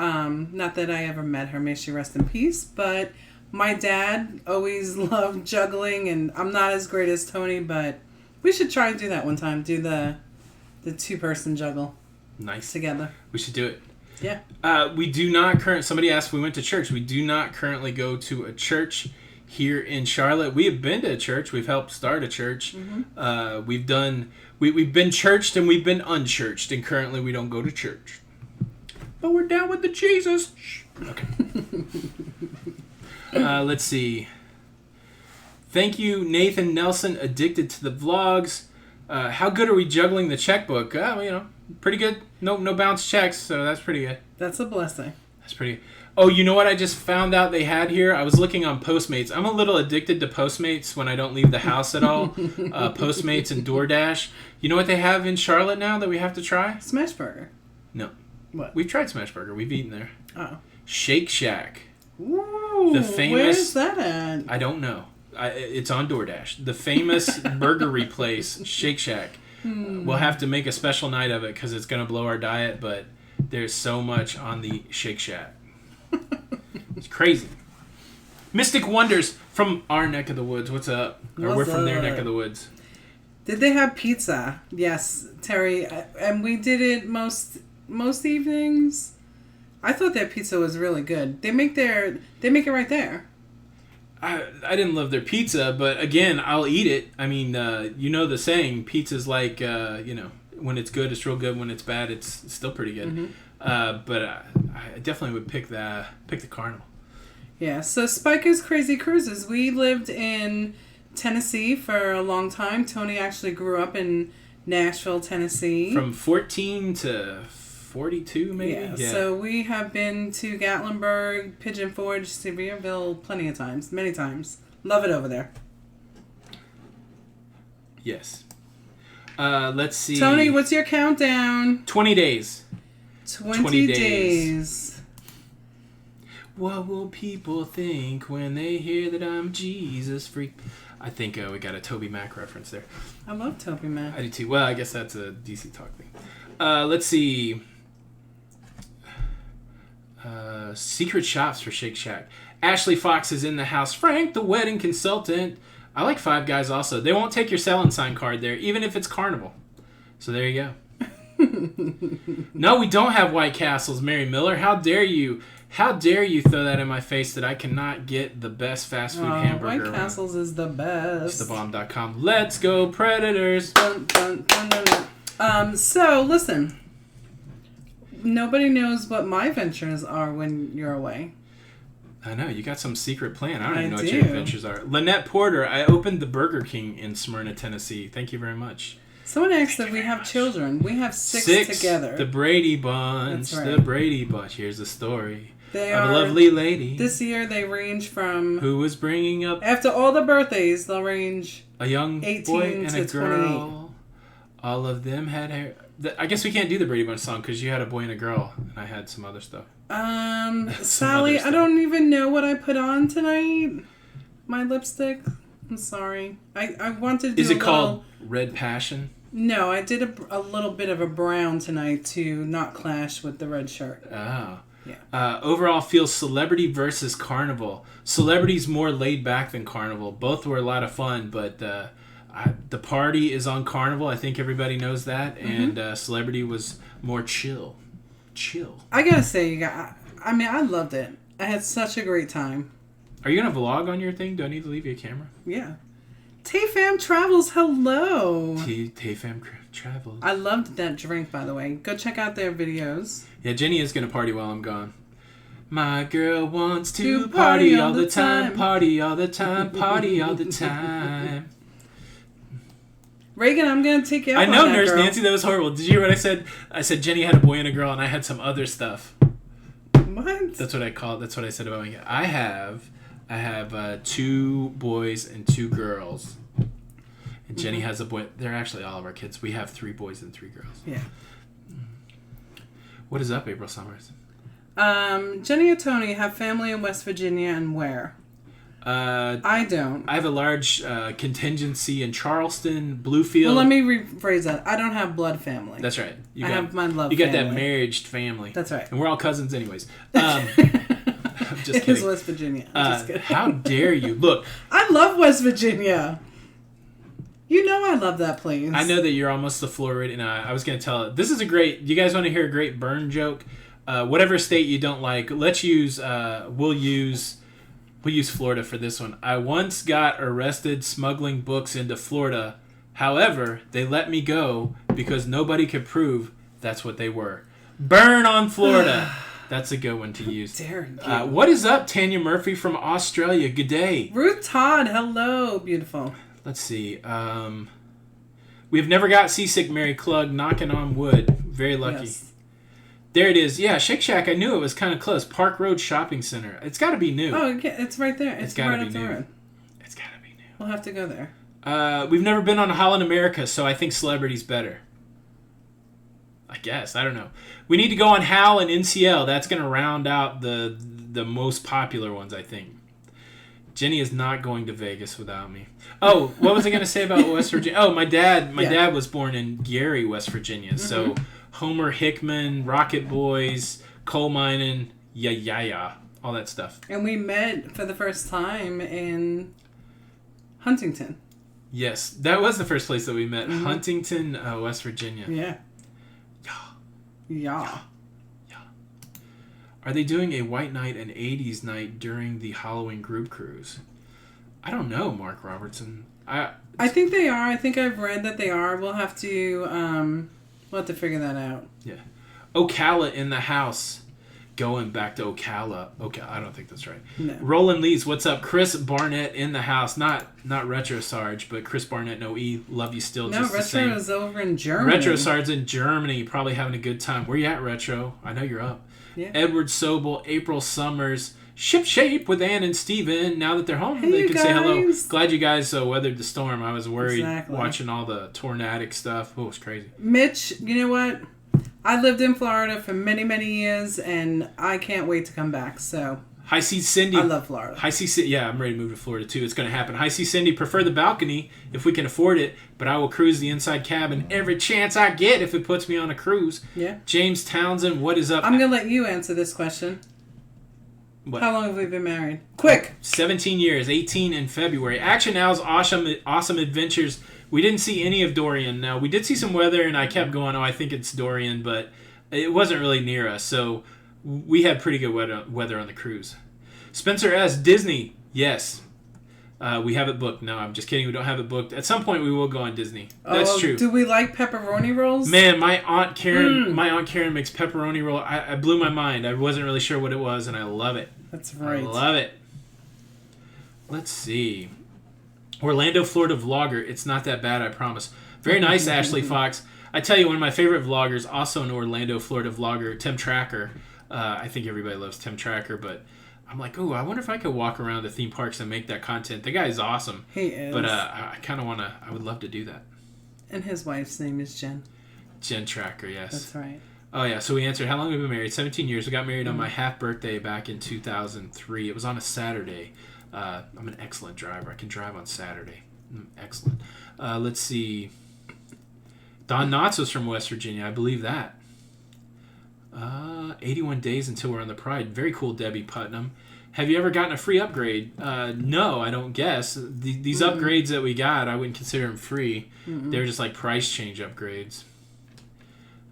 not that I ever met her, may she rest in peace, but my dad always loved juggling, and I'm not as great as Tony, but we should try and do that one time. Do the 2-person juggle. Nice. Together. We should do it. Yeah. We do not somebody asked if we went to church. We do not currently go to a church here in Charlotte. We have been to a church. We've helped start a church. Mm-hmm. We've been churched and we've been unchurched, and currently we don't go to church. But we're down with the Jesus. Okay. Let's see. Thank you, Nathan Nelson, addicted to the vlogs. How good are we juggling the checkbook? Pretty good. No bounce checks, so that's pretty good. That's a blessing. That's pretty. Oh, you know what I just found out they had here? I was looking on Postmates. I'm a little addicted to Postmates when I don't leave the house at all. Postmates and DoorDash. You know what they have in Charlotte now that we have to try? Smash burger. No. What? We've tried Smash Burger. We've eaten there. Oh. Shake Shack. Ooh, The famous... where's that at? I don't know. It's on DoorDash. The famous burgery place, Shake Shack. We'll have to make a special night of it because it's going to blow our diet, but there's so much on the Shake Shack. It's crazy. Mystic Wonders from our neck of the woods. What's up? Or we're from their neck of the woods. Did they have pizza? Yes, Terry. And we did it most evenings. I thought their pizza was really good. They make it right there. I didn't love their pizza, but again, I'll eat it. I mean, you know the saying, pizza's like, when it's good, it's real good. When it's bad, it's still pretty good. Mm-hmm. But I definitely would pick the Carnival. Yeah, so Spiker's Crazy Cruises. We lived in Tennessee for a long time. Tony actually grew up in Nashville, Tennessee. From 14 to 42, maybe? Yeah, so we have been to Gatlinburg, Pigeon Forge, Sevierville plenty of times. Many times. Love it over there. Yes. Let's see. Tony, what's your countdown? 20 days. 20 days. What will people think when they hear that I'm Jesus freak? I think we got a Toby Mac reference there. I love Toby Mac. I do too. Well, I guess that's a DC Talk thing. Let's see. Secret shops for Shake Shack. Ashley Fox is in the house. Frank, the wedding consultant. I like Five Guys also. They won't take your selling sign card there, even if it's Carnival. So there you go. No, we don't have White Castles, Mary Miller. How dare you? How dare you throw that in my face that I cannot get the best fast food hamburger White around. Castles is the best. It's thebomb.com. Let's go, Predators. Dun, dun, dun, dun, dun. So, listen. Nobody knows what my ventures are when you're away. I know, you got some secret plan. I don't even know what do. your adventures are. Lynette Porter, I opened the Burger King in Smyrna, Tennessee. Thank you very much. Someone asked if we have children. We have six together. The Brady Bunch. That's right. The Brady Bunch. Here's the story They of are a lovely lady This year they range from... who was bringing up After all the birthdays, they'll range... a young 18 boy and to a girl. All of them had hair. I guess we can't do the Brady Bunch song because you had a boy and a girl, and I had some other stuff. Sally, I don't even know what I put on tonight. My lipstick. I'm sorry. I wanted to do Is it called Red Passion? No, I did a little bit of a brown tonight to not clash with the red shirt. Oh. Yeah. Overall feels Celebrity versus Carnival. Celebrity's more laid back than Carnival. Both were a lot of fun, but the party is on Carnival. I think everybody knows that. Mm-hmm. And Celebrity was more chill. I gotta say, you guys, I mean, I loved it. I had such a great time. Are you gonna vlog on your thing? Do I need to leave you a camera? Yeah. Tay-Fam Travels, hello. Tay-Fam Travels. I loved that drink, by the way. Go check out their videos. Yeah, Jenny is gonna party while I'm gone. My girl wants to party all the time, party all the time, party all the time. Reagan, I'm going to take you out I know, on that, Nurse girl. Nancy, that was horrible. Did you hear what I said? I said Jenny had a boy and a girl, and I had some other stuff. What? That's what I call. That's what I said about my. I have 2 boys and 2 girls, and Jenny has a boy. They're actually all of our kids. We have 3 boys and 3 girls. Yeah. What is up, April Summers? Jenny and Tony have family in West Virginia, and where? I don't. I have a large contingency in Charleston, Bluefield. Well, let me rephrase that. I don't have blood family. That's right. I have my love You got family. that marriaged family. That's right. And we're all cousins anyways. I'm just It kidding. is West Virginia. I'm just kidding. How dare you? Look. I love West Virginia. You know I love that place. I know that you're almost the Floridian. I was going to tell it. This is a great... You guys want to hear a great burn joke? Whatever state you don't like, let's use... We'll use Florida for this one. I once got arrested smuggling books into Florida. However, they let me go because nobody could prove that's what they were. Burn on Florida. That's a good one to use. Dare you. What is up, Tanya Murphy from Australia? Good day. Ruth Todd, hello, beautiful. Let's see. We've never got seasick, Mary Klug. Knocking on wood. Very lucky. Yes. There it is. Yeah, Shake Shack. I knew it was kind of close. Park Road Shopping Center. It's got to be new. Oh, it's right there. It's gotta right be up the new. road. It's got to be new. We'll have to go there. We've never been on a Holland America, so I think Celebrity's better. I guess. I don't know. We need to go on HAL and NCL. That's going to round out the most popular ones, I think. Jenny is not going to Vegas without me. Oh, what was I going to say about West Virginia? Oh, my dad was born in Gary, West Virginia. Mm-hmm. So Homer Hickman, Rocket Boys, coal mining, all that stuff. And we met for the first time in Huntington. Yes, that was the first place that we met. Mm-hmm. Huntington, West Virginia. Yeah. Yeah. Are they doing a white night and 80s night during the Halloween group cruise? I don't know, Mark Robertson. I think they are. I think I've read that they are. We'll have to figure that out. Yeah. Ocala in the house. Going back to Ocala. Okay, I don't think that's right. No. Roland Lees, what's up? Chris Barnett in the house. Not Retro Sarge, but Chris Barnett, no E. Love you still, just the same. Retro is over in Germany. Retro Sarge's in Germany, probably having a good time. Where you at, Retro? I know you're up. Yeah. Edward Sobel, April Summers, Ship Shape with Ann and Steven. Now that they're home, Hey, they you can say hello. guys. Glad you guys weathered the storm. I was worried Exactly. watching all the tornadic stuff. Oh, it was crazy. Mitch, you know what? I lived in Florida for many, many years, and I can't wait to come back. So High C Cindy. I love Florida. High C, yeah, I'm ready to move to Florida too. It's going to happen. High C Cindy, prefer the balcony if we can afford it, but I will cruise the inside cabin every chance I get if it puts me on a cruise. Yeah. James Townsend, what is up? I'm going to let you answer this question. What? How long have we been married? Quick. 17 years, 18 in February. Action Now's awesome adventures We didn't see any of Dorian. Now, we did see some weather, and I kept going, oh, I think it's Dorian, but it wasn't really near us, so we had pretty good weather on the cruise. Spencer S. Disney. Yes. We have it booked. No, I'm just kidding. We don't have it booked. At some point, we will go on Disney. That's true. Do we like pepperoni rolls? Man, my Aunt Karen makes pepperoni roll. I blew my mind. I wasn't really sure what it was, and I love it. That's right. I love it. Let's see. Orlando, Florida vlogger. It's not that bad, I promise. Very nice, Ashley Fox. I tell you, one of my favorite vloggers, also an Orlando, Florida vlogger, Tim Tracker. I think everybody loves Tim Tracker, but I'm like, oh, I wonder if I could walk around the theme parks and make that content. The guy's awesome. He is. But I kind of want to, I would love to do that. And his wife's name is Jen. Jen Tracker, yes. That's right. Oh, yeah. So we answered, how long have we been married? 17 years. We got married on my half birthday back in 2003. It was on a Saturday. I'm an excellent driver. I can drive on Saturday. Excellent. Let's see. Don Knotts was from West Virginia. I believe that. 81 days until we're on the Pride. Very cool, Debbie Putnam. Have you ever gotten a free upgrade? No, I don't guess. These upgrades that we got, I wouldn't consider them free. They're just like price change upgrades.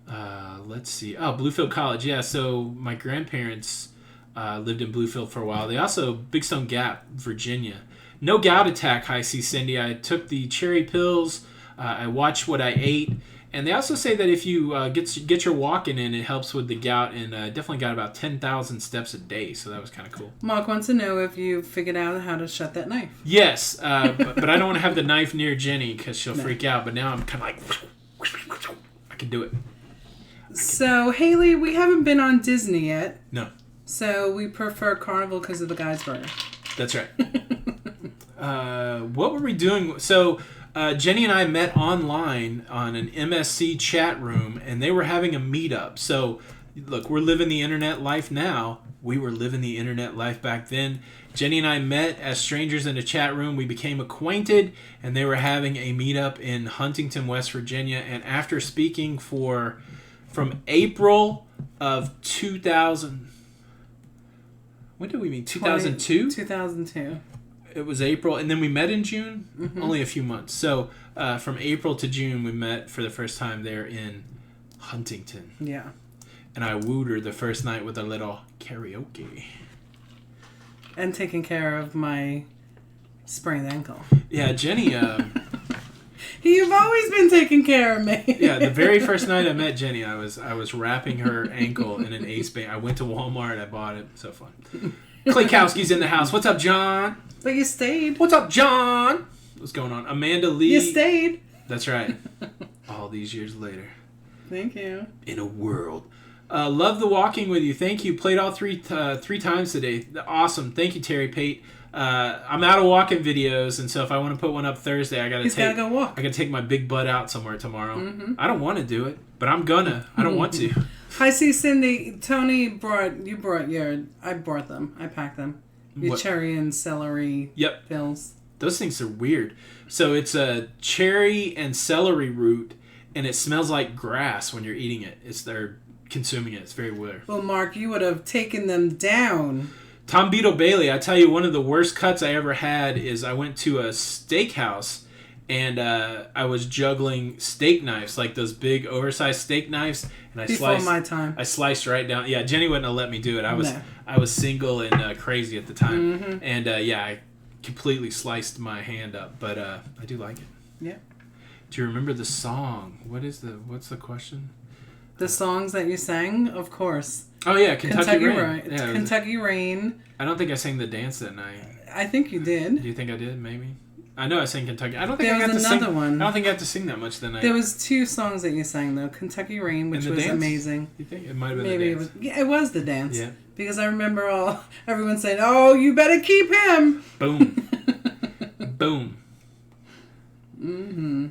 Let's see. Oh, Bluefield College. Yeah, so my grandparents lived in Bluefield for a while. They also, Big Stone Gap, Virginia. No gout attack, High C Cindy. I took the cherry pills. I watched what I ate. And they also say that if you get your walking in, it helps with the gout, and definitely got about 10,000 steps a day, so that was kind of cool. Mark wants to know if you figured out how to shut that knife. Yes, but I don't want to have the knife near Jenny because she'll freak out, but now I'm kind of like, I can do it. So, Haley, we haven't been on Disney yet. No. So, we prefer Carnival because of the Guy's Burger. That's right. What were we doing? So... Jenny and I met online on an MSC chat room, and they were having a meetup. So, look, we're living the internet life now. We were living the internet life back then. Jenny and I met as strangers in a chat room. We became acquainted, and they were having a meetup in Huntington, West Virginia. And after speaking from April of 2000... When did we meet? 2002? 2002. It was April, and then we met in June, only a few months. So from April to June, we met for the first time there in Huntington. Yeah. And I wooed her the first night with a little karaoke. And taking care of my sprained ankle. Yeah, Jenny... You've always been taking care of me. Yeah, the very first night I met Jenny, I was wrapping her ankle in an ace band. I went to Walmart, I bought it. So fun. Klaykowski's in the house. What's up, John? But you stayed. What's up, John? What's going on? Amanda Lee. You stayed. That's right. All these years later. Thank you. In a world. Love the walking with you. Thank you. Played all three times today. Awesome. Thank you, Terry Pate. I'm out of walking videos, and so if I want to put one up Thursday, I gotta go walk. I gotta take my big butt out somewhere tomorrow. I don't want to do it, but I'm gonna. I don't want to. Hi, see Cindy. Tony brought your. I brought them. I packed them. Your cherry and celery. Yep. Pills. Those things are weird. So it's a cherry and celery root, and it smells like grass when you're eating it. They're consuming it. It's very weird. Well, Mark, you would have taken them down. Tom Beetle Bailey, I tell you, one of the worst cuts I ever had is I went to a steakhouse, and I was juggling steak knives, like those big oversized steak knives, and I sliced right down. Yeah, Jenny wouldn't have let me do it. I was single and crazy at the time, and I completely sliced my hand up, but I do like it. Yeah. Do you remember the song? What's the question? The songs that you sang, of course. Oh yeah, Kentucky Rain. Yeah, Kentucky Rain. I don't think I sang the dance that night. I think you did. Do you think I did? Maybe. I know I sang Kentucky. I don't think there I got was to another sing. one. I don't think I got to sing that much that night. There was 2 songs that you sang though. Kentucky Rain, which was dance? amazing. You think it might have been Maybe the dance? it was the dance. Yeah. Because I remember everyone saying, "Oh, you better keep him." Boom. Boom. Mm-hmm.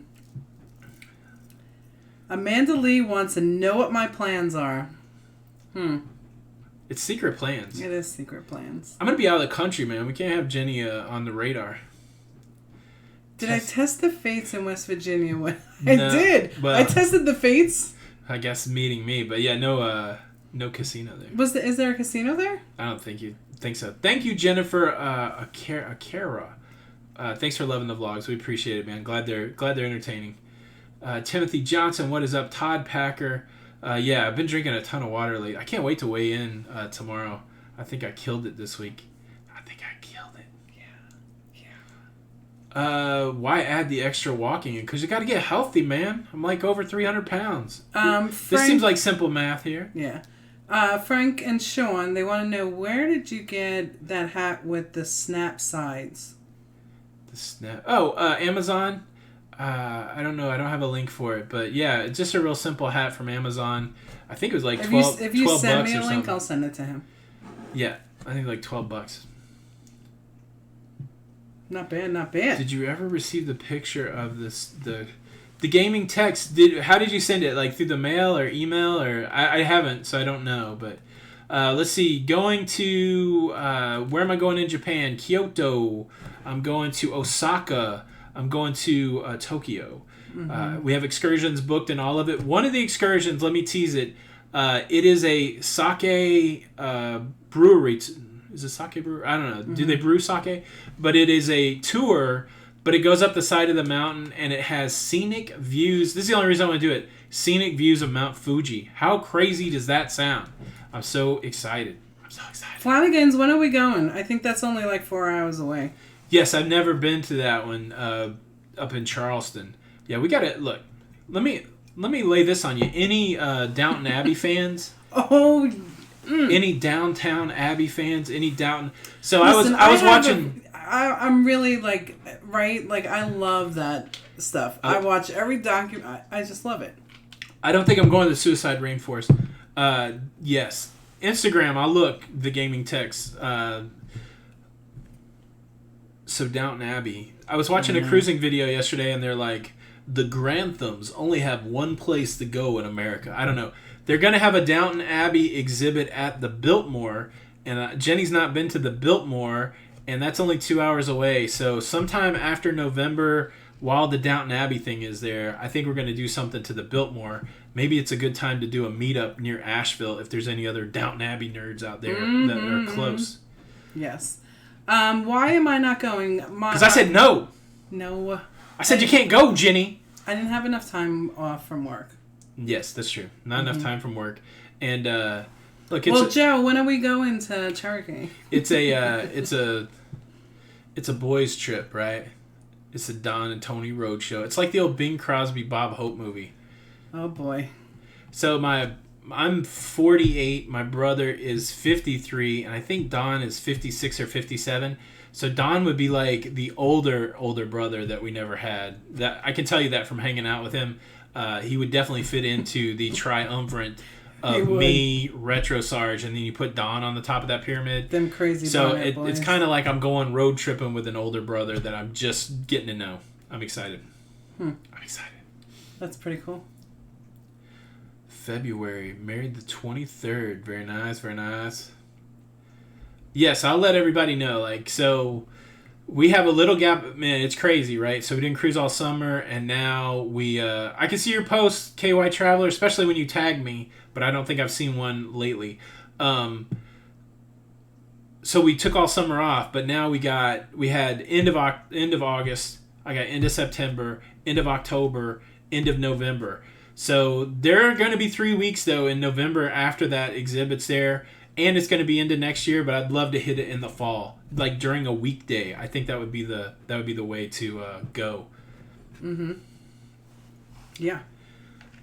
Amanda Lee wants to know what my plans are. It's secret plans. It is secret plans. I'm going to be out of the country, man. We can't have Jenny on the radar. Did I test the fates in West Virginia? I did. Well, I tested the fates. I guess meeting me, but yeah, no casino there. Is there a casino there? I don't think so. Thank you, Jennifer Akara. Thanks for loving the vlogs. We appreciate it, man. Glad they're entertaining. Timothy Johnson, what is up? Todd Packer. Yeah, I've been drinking a ton of water lately. I can't wait to weigh in tomorrow. I think I killed it this week. Why add the extra walking in? Because you got to get healthy, man. I'm like over 300 pounds. This seems like simple math here. Yeah. Frank and Sean, they want to know, where did you get that hat with the snap sides? The snap. Oh, Amazon. I don't know. I don't have a link for it. But yeah, it's just a real simple hat from Amazon. I think it was like 12 If you send me a link, something. I'll send it to him. Yeah. I think like $12. Not bad, not bad. Did you ever receive the picture of the gaming text? How did you send it? Like through the mail or email? Or I haven't, so I don't know. But let's see. Going to where am I going in Japan? Kyoto. I'm going to Osaka. I'm going to Tokyo. Mm-hmm. We have excursions booked in all of it. One of the excursions, let me tease it. It is a sake brewery. Is it sake brewer? I don't know. Mm-hmm. Do they brew sake? But it is a tour, but it goes up the side of the mountain, and it has scenic views. This is the only reason I want to do it. Scenic views of Mount Fuji. How crazy does that sound? I'm so excited. Flanagan's, when are we going? I think that's only like 4 hours away. Yes, I've never been to that one up in Charleston. Yeah, we got to, look, let me lay this on you. Any Downton Abbey fans? Oh, Any Downtown Abbey fans? Any Downton? So listen, I was watching. I'm really like, right? Like, I love that stuff. I watch every document. I just love it. I don't think I'm going to the Suicide Rainforest. Yes, Instagram. I'll look the gaming text. So Downton Abbey. I was watching a cruising video yesterday, and they're like, the Granthams only have one place to go in America. I don't know. They're going to have a Downton Abbey exhibit at the Biltmore, and Jenny's not been to the Biltmore, and that's only 2 hours away. So sometime after November, while the Downton Abbey thing is there, I think we're going to do something to the Biltmore. Maybe it's a good time to do a meetup near Asheville if there's any other Downton Abbey nerds out there that are close. Yes. Why am I not going? Because I said no. No. I said you can't go, Jenny. I didn't have enough time off from work. Yes, that's true. Not enough time from work. And look, Joe, when are we going to Cherokee? It's a boys' trip, right? It's a Don and Tony road show. It's like the old Bing Crosby, Bob Hope movie. Oh boy. So I'm 48. My brother is 53, and I think Don is 56 or 57. So Don would be like the older brother that we never had. That I can tell you that from hanging out with him. He would definitely fit into the triumvirate of me, Retro Sarge, and then you put Don on the top of that pyramid. Them crazy. So it's kind of like I'm going road tripping with an older brother that I'm just getting to know. I'm excited. I'm excited. That's pretty cool. February, married the 23rd. Very nice, very nice. Yes, I'll let everybody know. Like, so we have a little gap. Man, it's crazy, right? So we didn't cruise all summer, and now we... I can see your posts, KY Traveler, especially when you tag me, but I don't think I've seen one lately. So we took all summer off, but now we had end of August, I got end of September, end of October, end of November. So there are going to be 3 weeks, though, in November after that exhibit's there. And it's going to be into next year, but I'd love to hit it in the fall, like during a weekday. I think that would be the way to go. Mm-hmm. Yeah.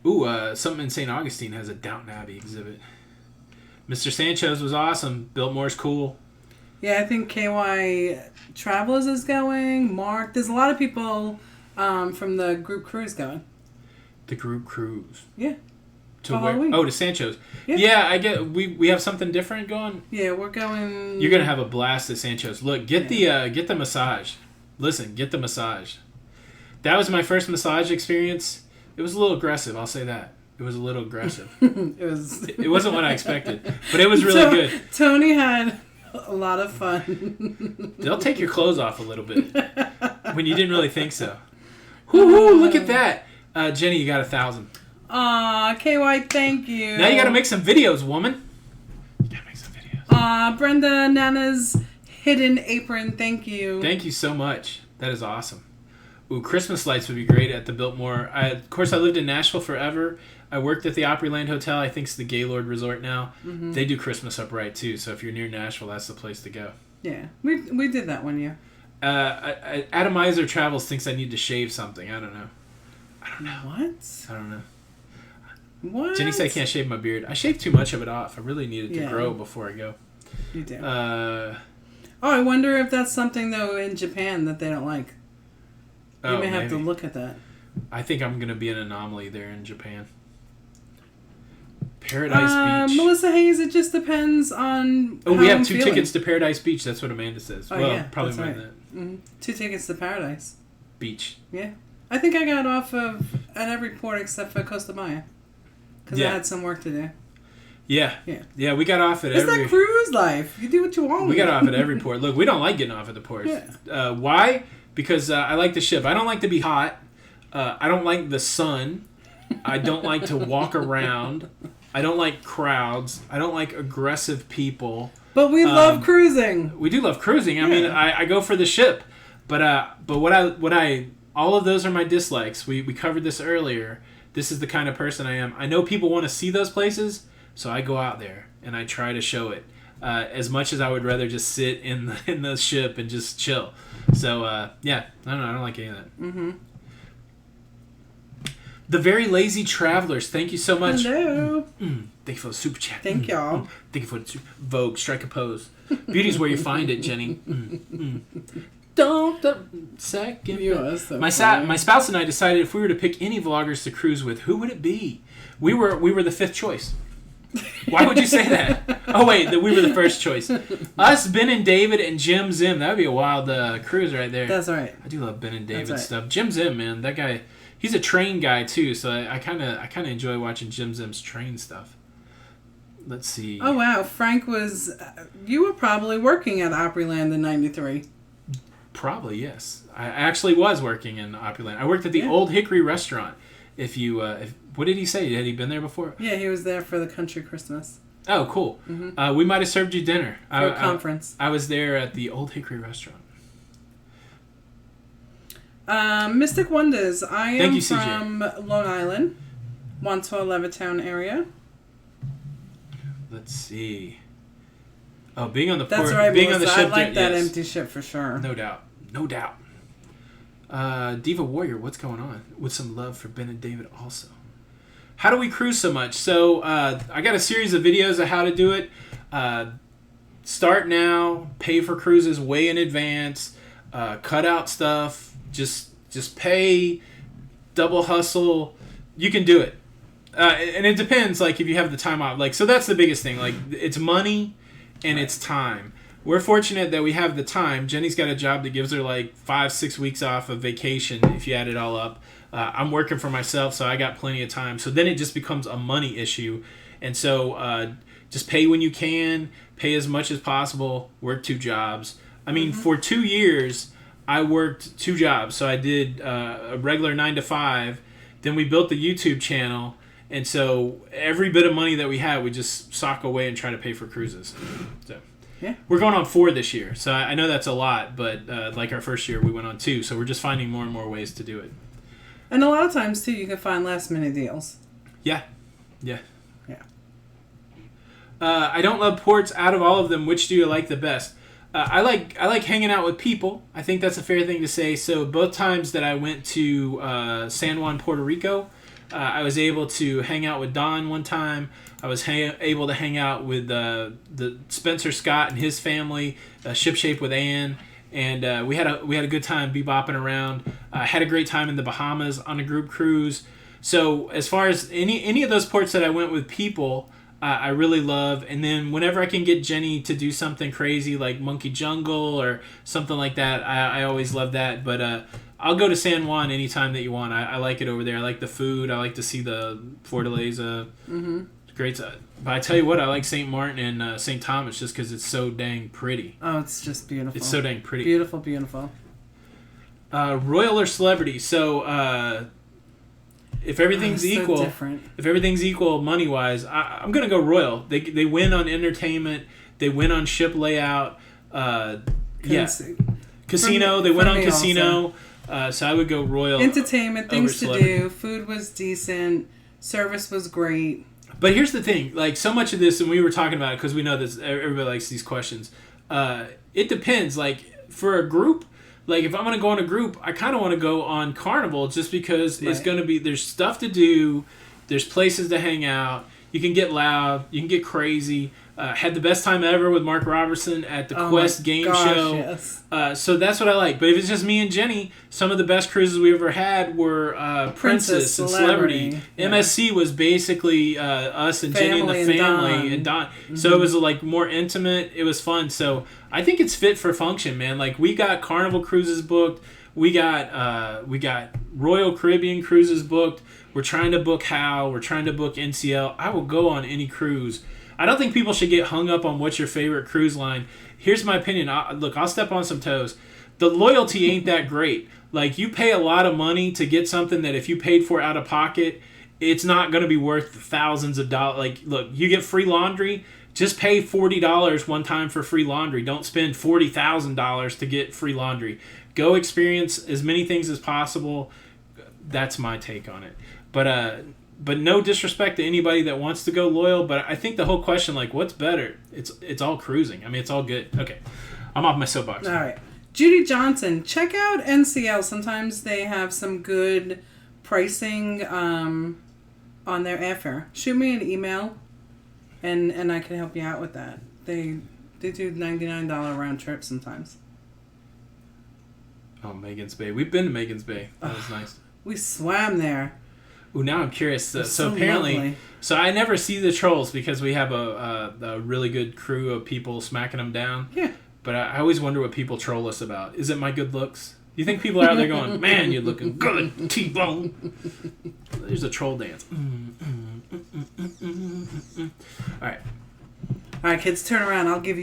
Ooh, something in St. Augustine has a Downton Abbey exhibit. Mr. Sancho's was awesome. Biltmore's cool. Yeah, I think KY Travelers is going. Mark, there's a lot of people from the group cruise going. The group cruise. Yeah. To where? Halloween. Oh, to Sancho's. Yeah, I get. We have something different going. Yeah, we're going. You're gonna have a blast at Sancho's. Look, get the massage. Listen, get the massage. That was my first massage experience. It was a little aggressive. I'll say that. It was a little aggressive. It wasn't what I expected, but it was really good. Tony had a lot of fun. They'll take your clothes off a little bit when you didn't really think so. Woo-hoo, look at that. Jenny, you got 1,000. Aw, KY, thank you. Now you gotta make some videos, woman. You gotta make some videos. Brenda Nana's Hidden Apron, thank you. Thank you so much. That is awesome. Ooh, Christmas lights would be great at the Biltmore. Of course, I lived in Nashville forever. I worked at the Opryland Hotel. I think it's the Gaylord Resort now. Mm-hmm. They do Christmas up right, too. So if you're near Nashville, that's the place to go. Yeah. We did that one year. Atomizer Travels thinks I need to shave something. I don't know. What? I don't know. What? Jenny said I can't shave my beard. I shaved too much of it off. I really needed to grow before I go. You do. I wonder if that's something, though, in Japan that they don't like. You may have to look at that. I think I'm going to be an anomaly there in Japan. Paradise Beach. Melissa Hayes, it just depends on we have I'm 2 feeling. tickets to Paradise Beach. That's what Amanda says. Oh, well, yeah, probably that's more right. than that. Mm-hmm. 2 tickets to Paradise. Beach. Yeah. I think I got off of at every port except for Costa Maya. Because I had some work to do. Yeah. Yeah, we got off at it's every... that cruise life. You do what you want. We got off at every port. Look, we don't like getting off at the ports. Yeah. Why? Because I like the ship. I don't like to be hot. I don't like the sun. I don't like to walk around. I don't like crowds. I don't like aggressive people. But we love cruising. We do love cruising. I mean, I go for the ship. But what I all of those are my dislikes. We covered this earlier. This is the kind of person I am. I know people want to see those places, so I go out there and I try to show it. As much as I would rather just sit in the ship and just chill. So I don't like any of that. Mm-hmm. The Very Lazy Travelers, thank you so much. Hello. Thank you for the super chat. Thank y'all. Thank you for the Vogue, strike a pose. Beauty's where you find it, Jenny. Don't second. My spouse and I decided if we were to pick any vloggers to cruise with, who would it be? We were the 5th choice. Why would you say that? Oh wait, we were the first choice. Us, Ben and David, and Jim Zim. That would be a wild cruise right there. That's right. I do love Ben and David stuff. Jim Zim, man, that guy. He's a train guy too, so I kind of enjoy watching Jim Zim's train stuff. Let's see. Oh wow, Frank was. You were probably working at Opryland in '93. Probably yes. I actually was working in Opryland. I worked at the Old Hickory Restaurant. What did he say? Had he been there before? Yeah, he was there for the country Christmas. Oh, cool. Mm-hmm. We might have served you dinner for a conference. I was there at the Old Hickory Restaurant. Mystic Wonders. I am you, from Long Island, Montauk, Levittown area. Let's see. Oh, being on the That's port, right, being Melissa. on the ship. I like that empty ship for sure. No doubt. Diva Warrior, what's going on? With some love for Ben and David also. How do we cruise so much? So I got a series of videos of how to do it. Start now. Pay for cruises way in advance. Cut out stuff. Just pay, double hustle. You can do it, and it depends. Like if you have the time off. Like so, that's the biggest thing. Like it's money, and it's time. We're fortunate that we have the time. Jenny's got a job that gives her like 5-6 weeks off of vacation. If you add it all up, I'm working for myself, so I got plenty of time. So then it just becomes a money issue, and so just pay when you can. Pay as much as possible. Work 2 jobs. I mean, for 2 years. I worked 2 jobs. So I did a regular 9 to 5. Then we built the YouTube channel. And so every bit of money that we had, we just sock away and try to pay for cruises. So we're going on 4 this year. So I know that's a lot. But like our first year, we went on 2. So we're just finding more and more ways to do it. And a lot of times, too, you can find last minute deals. Yeah. I don't love ports. Out of all of them, which do you like the best? I like hanging out with people. I think that's a fair thing to say. So both times that I went to San Juan, Puerto Rico, I was able to hang out with Don one time. I was able to hang out with the Spencer Scott and his family, Shipshape with Ann, and we had a good time bebopping around. Had a great time in the Bahamas on a group cruise. So as far as any of those ports that I went with people. I really love, and then whenever I can get Jenny to do something crazy like Monkey Jungle or something like that, I always love that. But I'll go to San Juan anytime that you want. I like it over there. I like the food. I like to see the Fortaleza. Mm-hmm. Great. But I tell you what, I like St. Martin and St. Thomas just because it's so dang pretty. Oh, it's just beautiful. It's so dang pretty. Beautiful, beautiful. Royal or celebrity? So if everything's equal, if everything's equal money wise, I'm gonna go Royal. They win on entertainment. They win on ship layout. Casino. They went for on me Casino. So I would go Royal. Entertainment, things to Celebrity. do. Food was decent. Service was great. But here's the thing, like so much of this, and we were talking about it because we know this. Everybody likes these questions. It depends. Like for a group, like if I'm gonna go on a group, I kind of want to go on Carnival just because it's gonna be there's stuff to do, there's places to hang out. You can get loud, you can get crazy. Had the best time ever with Mark Robertson at the Quest game show. Yes. So that's what I like. But if it's just me and Jenny, some of the best cruises we ever had were Princess and Celebrity. Yeah. MSC was basically us and Jenny and the family and Don. So it was like more intimate. It was fun. So I think it's fit for function, man. Like we got Carnival cruises booked. We got Royal Caribbean cruises booked. We're trying to book HAL. We're trying to book NCL. I will go on any cruise. I don't think people should get hung up on what's your favorite cruise line. Here's my opinion. I'll step on some toes. The loyalty ain't that great. Like, you pay a lot of money to get something that if you paid for out of pocket, it's not going to be worth thousands of dollars. Like, look, you get free laundry. Just pay $40 one time for free laundry. Don't spend $40,000 to get free laundry. Go experience as many things as possible. That's my take on it. But no disrespect to anybody that wants to go loyal, but I think the whole question, like, what's better? It's all cruising. I mean, it's all good. Okay. I'm off my soapbox. All right. Judy Johnson, check out NCL. Sometimes they have some good pricing on their airfare. Shoot me an email, and I can help you out with that. They do $99 round trip sometimes. Oh, Megan's Bay. We've been to Megan's Bay. That was nice. We swam there. Ooh, now I'm curious. So apparently, lovely. so I never see the trolls because we have a really good crew of people smacking them down. Yeah. But I always wonder what people troll us about. Is it my good looks? You think people are out there going, man, you're looking good, T-Bone? There's a troll dance. All right. All right, kids, turn around. I'll give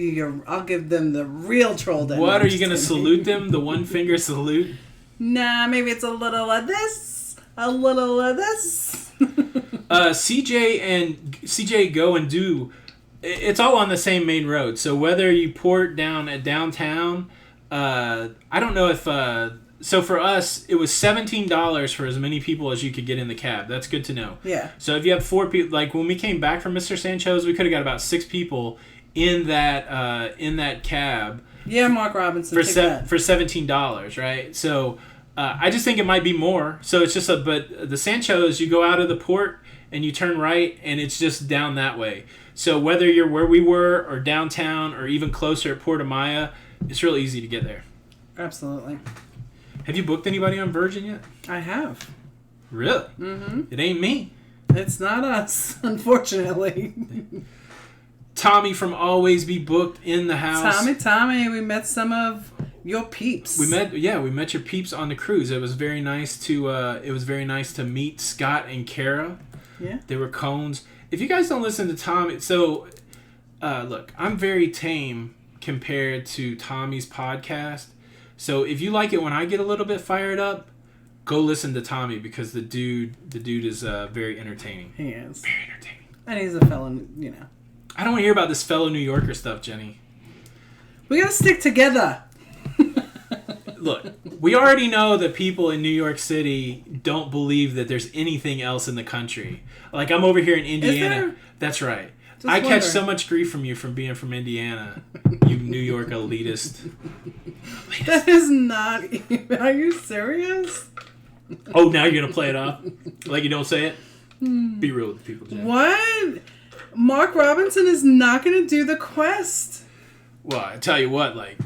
them the real troll dance. What are you gonna salute them? The one finger salute? Nah, maybe it's a little of this, a little of this. CJ Go and Do. It's all on the same main road. So whether you port down at downtown, I don't know if. So for us, it was $17 for as many people as you could get in the cab. That's good to know. Yeah. So if you have 4 people, like when we came back from Mr. Sancho's, we could have got about 6 people in that cab. Yeah, Mark Robinson. For $17, right? So I just think it might be more. So it's just but the Sancho's, you go out of the port and you turn right, and it's just down that way. So whether you're where we were or downtown or even closer at Porta Maya, it's real easy to get there. Absolutely. Have you booked anybody on Virgin yet? I have. Really? Mm-hmm. It ain't me. It's not us, unfortunately. Tommy from Always Be Booked in the house. Tommy, we met some of your peeps. We met your peeps on the cruise. It was very nice to meet Scott and Kara. Yeah. They were cones. If you guys don't listen to Tommy, so look, I'm very tame compared to Tommy's podcast. So if you like it when I get a little bit fired up, go listen to Tommy because the dude is very entertaining. He is. Very entertaining. And he's a fellow, you know. I don't want to hear about this fellow New Yorker stuff, Jenny. We gotta stick together. Look, we already know that people in New York City don't believe that there's anything else in the country. Like, I'm over here in Indiana. Is there? That's right. Just I catch wondering. so much grief from you from being from Indiana, you New York elitist. That is not even... Are you serious? Oh, now you're going to play it off? Like you don't say it? Be real with people, Jen. What? Mark Robinson is not going to do the quest. Well, I tell you what, like,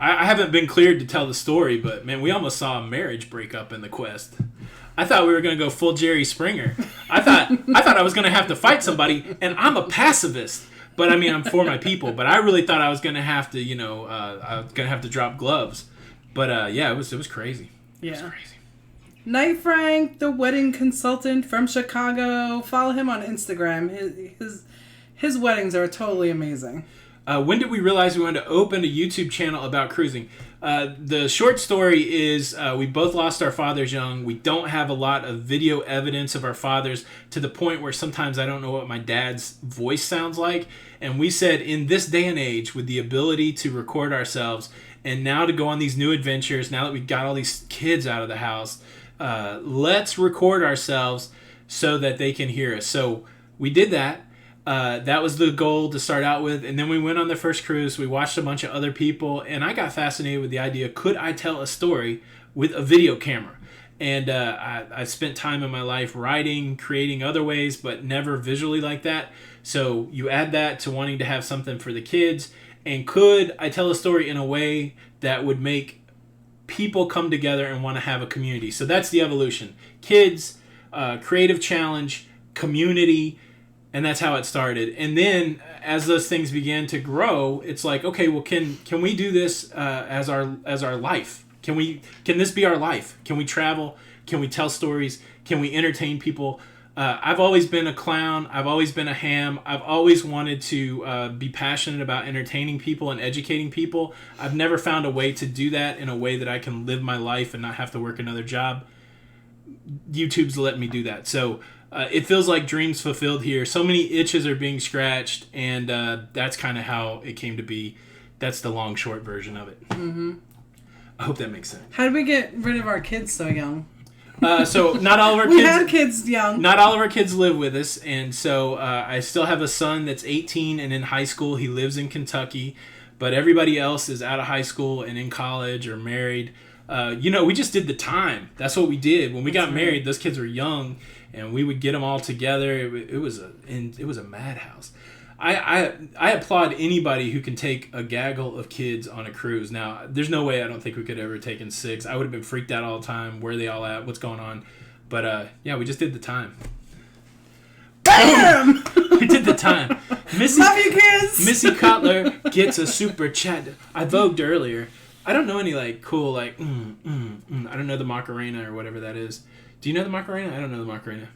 I haven't been cleared to tell the story, but, man, we almost saw a marriage break up in the quest. I thought we were going to go full Jerry Springer. I thought I was going to have to fight somebody, and I'm a pacifist. But, I mean, I'm for my people. But I really thought I was going to have to, I was going to have to drop gloves. But, yeah, it was crazy. Yeah. It was crazy. Knight Frank, the wedding consultant from Chicago. Follow him on Instagram. His weddings are totally amazing. When did we realize we wanted to open a YouTube channel about cruising? The short story is we both lost our fathers young. We don't have a lot of video evidence of our fathers, to the point where sometimes I don't know what my dad's voice sounds like. And we said, in this day and age, with the ability to record ourselves and now to go on these new adventures, now that we've got all these kids out of the house, let's record ourselves so that they can hear us. So we did that. That was the goal to start out with. And then we went on the first cruise. We watched a bunch of other people. And I got fascinated with the idea, could I tell a story with a video camera? And I spent time in my life writing, creating other ways, but never visually like that. So you add that to wanting to have something for the kids. And could I tell a story in a way that would make people come together and want to have a community? So that's the evolution. Kids, creative challenge, community, and that's how it started. And then as those things began to grow, it's like, okay, well, can we do this as our life? Can this be our life? Can we travel? Can we tell stories? Can we entertain people? I've always been a clown. I've always been a ham. I've always wanted to be passionate about entertaining people and educating people. I've never found a way to do that in a way that I can live my life and not have to work another job. YouTube's let me do that. So it feels like dreams fulfilled here. So many itches are being scratched, and that's kind of how it came to be. That's the long, short version of it. Mm-hmm. I hope that makes sense. How did we get rid of our kids so young? So not all of our kids... We had kids young. Not all of our kids live with us, and so I still have a son that's 18 and in high school. He lives in Kentucky, but everybody else is out of high school and in college or married. We just did the time. That's what we did. When we got married, those kids were young, and we would get them all together. It was a madhouse. I applaud anybody who can take a gaggle of kids on a cruise. Now, there's no way I don't think we could ever have taken 6. I would have been freaked out all the time. Where are they all at? What's going on? But we just did the time. Bam! We did the time. Love you, kids! Missy Cutler gets a super chat. I vogued earlier. I don't know any cool I don't know the Macarena or whatever that is. Do you know the Macarena? I don't know the Macarena.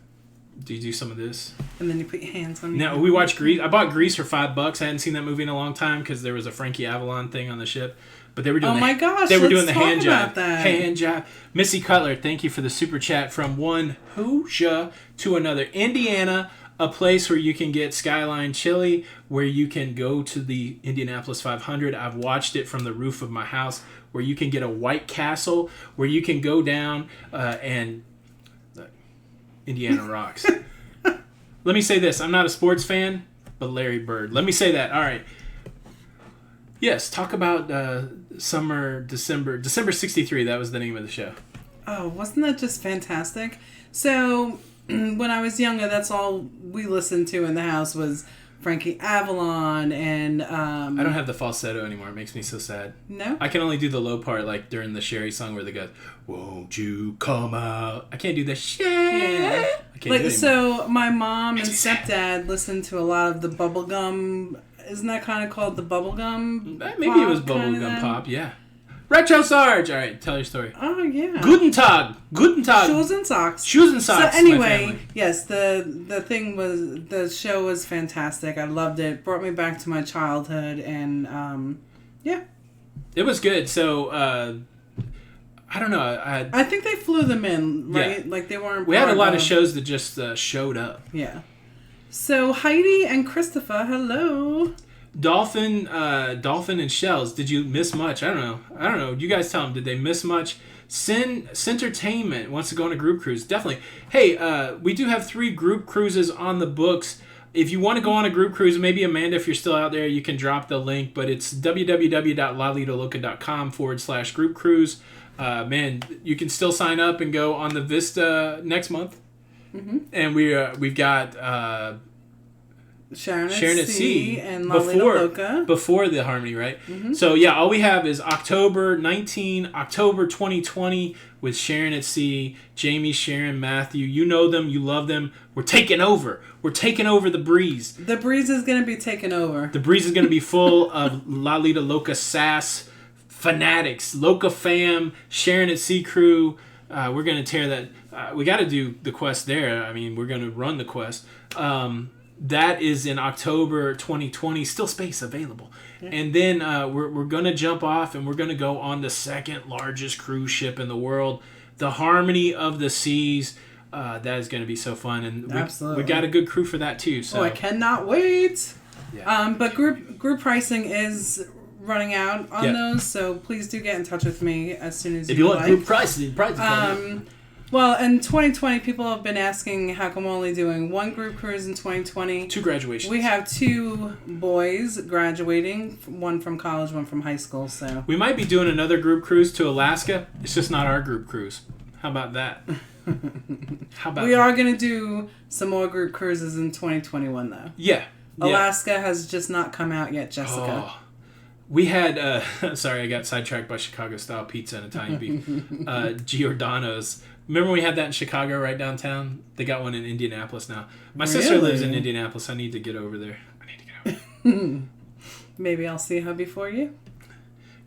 Do you do some of this? And then you put your hands on. No, we watched Grease. I bought Grease for $5. I hadn't seen that movie in a long time because there was a Frankie Avalon thing on the ship. But they were doing. Oh my gosh! They were doing the hand jive. that. Hand jive. Missy Cutler, thank you for the super chat from one Hoosier to another. Indiana, a place where you can get Skyline Chili, where you can go to the Indianapolis 500. I've watched it from the roof of my house, where you can get a White Castle, where you can go down and Indiana rocks. Let me say this. I'm not a sports fan, but Larry Bird. Let me say that. All right. Yes, talk about December 63. That was the name of the show. Oh, wasn't that just fantastic? So, when I was younger, that's all we listened to in the house was Frankie Avalon and... I don't have the falsetto anymore. It makes me so sad. No? I can only do the low part, like during the Sherry song where the guy, won't you come out? I can't do the Sherry. Yeah. I can't do it so my mom and stepdad listened to a lot of the bubblegum... Isn't that kind of called the bubblegum Maybe it was bubblegum pop, yeah. Retro Sarge! Alright, tell your story. Oh, yeah. Guten Tag! Shoes and socks. Shoes and socks. So anyway, yes, the show was fantastic. I loved it. Brought me back to my childhood, and yeah. It was good. So I don't know. I think they flew them in, right? Yeah. Like they weren't. We had a lot of shows that just showed up. Yeah. So Heidi and Christopher, hello. Dolphin and Shells. Did you miss much? I don't know. You guys tell them. Did they miss much? Entertainment wants to go on a group cruise. Definitely. Hey, we do have 3 group cruises on the books. If you want to go on a group cruise, maybe Amanda, if you're still out there, you can drop the link. But it's www.lidoloca.com/group cruise. Man, you can still sign up and go on the Vista next month. Mm-hmm. And we've got Sharon at Sea and Lido Loca. Before the Harmony, right? Mm-hmm. So, yeah, all we have is October 2020 with Sharon at Sea, Jamie, Sharon, Matthew. You know them. You love them. We're taking over. We're taking over the breeze. The breeze is going to be taken over. The breeze is going to be full of Lido Loca sass fanatics, locafam, Sharon at Sea crew. We're going to tear that. We got to do the quest there. I mean, we're going to run the quest. that is in October 2020. Still space available. Yeah. And then we're going to jump off and we're going to go on the second largest cruise ship in the world, the Harmony of the Seas. That is going to be so fun. And we got a good crew for that too. So. Oh, I cannot wait. Yeah. But group pricing is running out on those, so please do get in touch with me as soon as if you want group pricing. Well, in 2020, people have been asking how come we're only doing one group cruise in 2020. 2 graduations. We have 2 boys graduating, one from college, one from high school. So we might be doing another group cruise to Alaska. It's just not our group cruise. How about that? We are going to do some more group cruises in 2021, though. Yeah. Alaska has just not come out yet, Jessica. Oh. We had, sorry, I got sidetracked by Chicago-style pizza and Italian beef. Giordano's. Remember we had that in Chicago right downtown? They got one in Indianapolis now. My sister lives in Indianapolis. I need to get over there. Maybe I'll see her before you.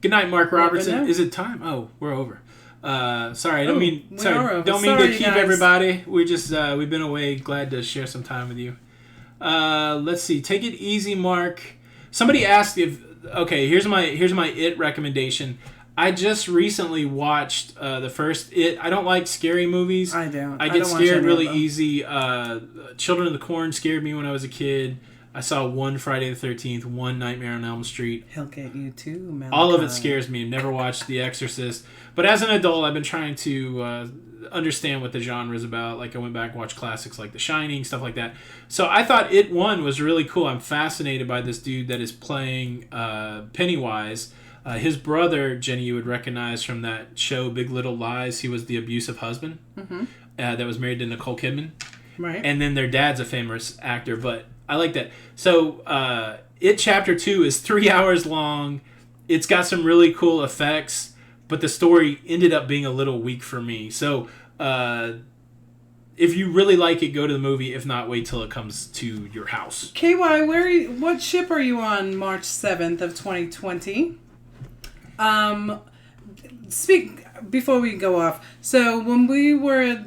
Good night, Mark Robertson. Is it time? Oh, we're over. Sorry, I don't mean to keep everybody. We just we've been away. Glad to share some time with you. Let's see. Take it easy, Mark. Somebody asked if. Okay, here's my It recommendation. I just recently watched the first It. I don't like scary movies. I don't. I get scared really easy. Children of the Corn scared me when I was a kid. I saw one Friday the 13th, one Nightmare on Elm Street. He'll get you too, Malachi. All of it scares me. I've never watched The Exorcist. But as an adult, I've been trying to understand what the genre is about. Like I went back and watched classics like The Shining, stuff like that. So I thought It 1 was really cool. I'm fascinated by this dude that is playing Pennywise. His brother, Jenny, you would recognize from that show Big Little Lies. He was the abusive husband that was married to Nicole Kidman. Right. And then their dad's a famous actor. But I like that. So It Chapter 2 is 3 hours long. It's got some really cool effects. But the story ended up being a little weak for me. So if you really like it, go to the movie. If not, wait till it comes to your house. KY, what ship are you on March 7th of 2020? Before we go off. So when we were a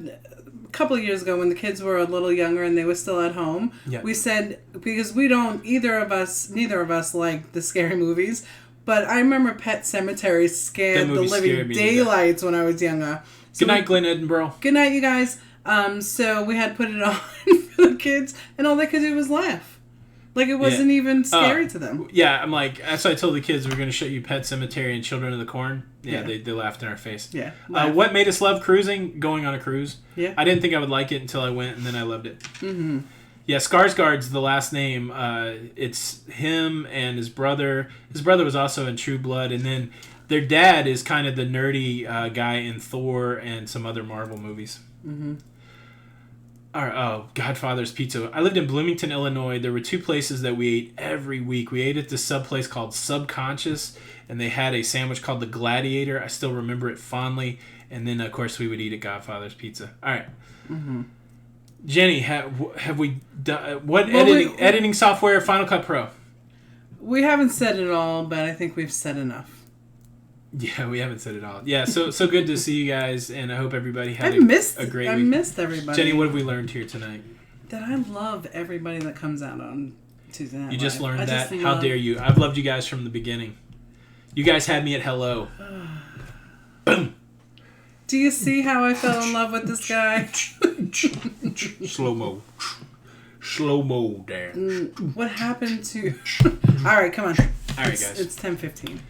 couple of years ago, when the kids were a little younger and they were still at home, we said, because we don't, neither of us like the scary movies, but I remember Pet Sematary scared the living daylights when I was younger. So good night, Glenn Edinburgh. Good night, you guys. So we had put it on for the kids, and all they could do was laugh. Like it wasn't even scary to them. Yeah, I'm like, so I told the kids we're going to show you Pet Sematary and Children of the Corn. Yeah. They laughed in our face. Yeah. What made us love cruising? Going on a cruise. Yeah. I didn't think I would like it until I went, and then I loved it. Mm-hmm. Yeah, Skarsgård's the last name. It's him and his brother. His brother was also in True Blood, and then their dad is kind of the nerdy guy in Thor and some other Marvel movies. Mm-hmm. Godfather's Pizza. I lived in Bloomington, Illinois. There were 2 places that we ate every week. We ate at this sub place called Subconscious, and they had a sandwich called the Gladiator. I still remember it fondly. And then, of course, we would eat at Godfather's Pizza. All right. Mm-hmm. Jenny, have we done what editing software? Final Cut Pro. We haven't said it all, but I think we've said enough. Yeah, we haven't said it all. Yeah, so good to see you guys, and I hope everybody had a great week. I missed everybody. Jenny, what have we learned here tonight? That I love everybody that comes out on Tuesday Night Live. You just learned that? How dare you? I've loved you guys from the beginning. You guys had me at hello. Boom. Do you see how I fell in love with this guy? Slow-mo. Slow-mo there. What happened to... All right, come on. All right, guys. It's 10:15.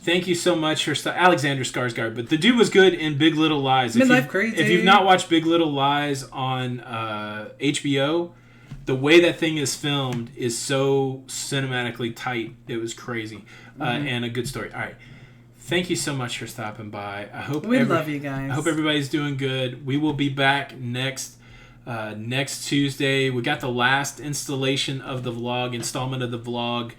Thank you so much for Alexander Skarsgård. But the dude was good in Big Little Lies. Midlife Crazy. If you've not watched Big Little Lies on HBO, the way that thing is filmed is so cinematically tight. It was crazy. And a good story. All right. Thank you so much for stopping by. We love you guys. I hope everybody's doing good. We will be back next Tuesday. We got the last installment of the vlog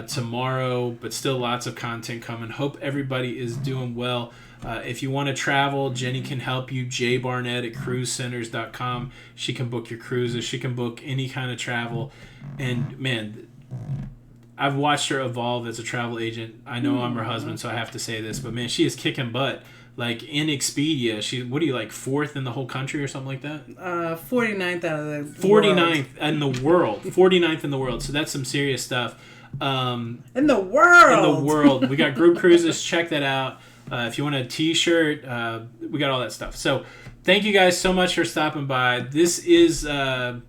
tomorrow, but still lots of content coming. Hope everybody is doing well. If you want to travel, Jenny can help you. jbarnette at cruisecenters.com. She can book your cruises. She can book any kind of travel. And man, I've watched her evolve as a travel agent. I know I'm her husband, so I have to say this, but man, she is kicking butt. like in Expedia, what do you like, 4th in the whole country or something like that? 49th out of the 49th in the world. 49th in the world. So that's some serious stuff. In the world. In the world. We got group cruises. Check that out. If you want a t-shirt, we got all that stuff. So thank you guys so much for stopping by. This is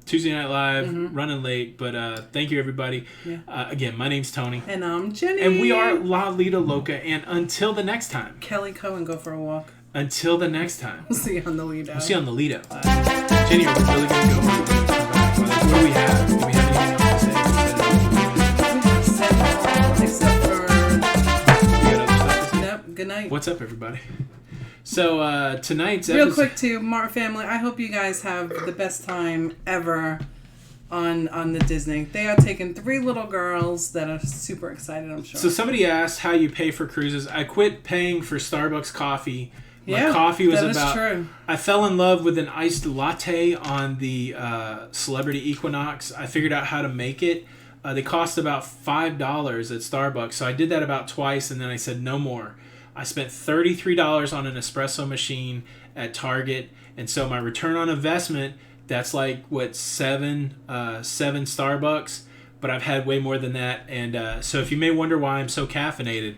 Tuesday Night Live, running late, but thank you, everybody. Yeah. Again, my name's Tony. And I'm Jenny. And we are Lido Loca. And until the next time. Kelly Cohen, go for a walk. Until the next time. We'll see you on the Lido. We'll see you on the Lido. Jenny, are we really going to go? What do we have? Do we have anything else to say? Except for... You got other stuff to say? Nope. Good night. What's up, everybody? So tonight's real quick too, Mart family, I hope you guys have the best time ever on the Disney. They are taking 3 little girls that are super excited, I'm sure. So somebody asked how you pay for cruises. I quit paying for Starbucks coffee. My coffee was that is true. I fell in love with an iced latte on the Celebrity Equinox. I figured out how to make it. They cost about $5 at Starbucks. So I did that about twice, and then I said no more. I spent $33 on an espresso machine at Target, and so my return on investment, that's like, what, seven Starbucks? But I've had way more than that, and so if you may wonder why I'm so caffeinated,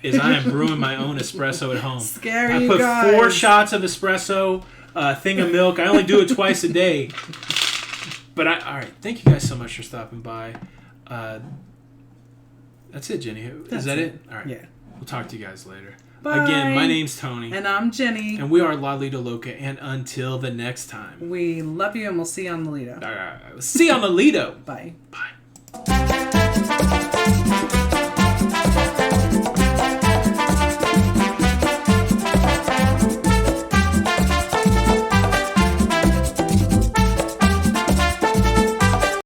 is I am brewing my own espresso at home. Scary, I put guys. 4 shots of espresso, a thing of milk. I only do it twice a day. But all right, thank you guys so much for stopping by. That's it, Jenny. Is that it? All right. Yeah. We'll talk to you guys later. Bye. Again, my name's Tony. And I'm Jenny. And we are Lido Loca. And until the next time. We love you, and we'll see you on the Lido. All right. See you on the Lido. Bye. Bye.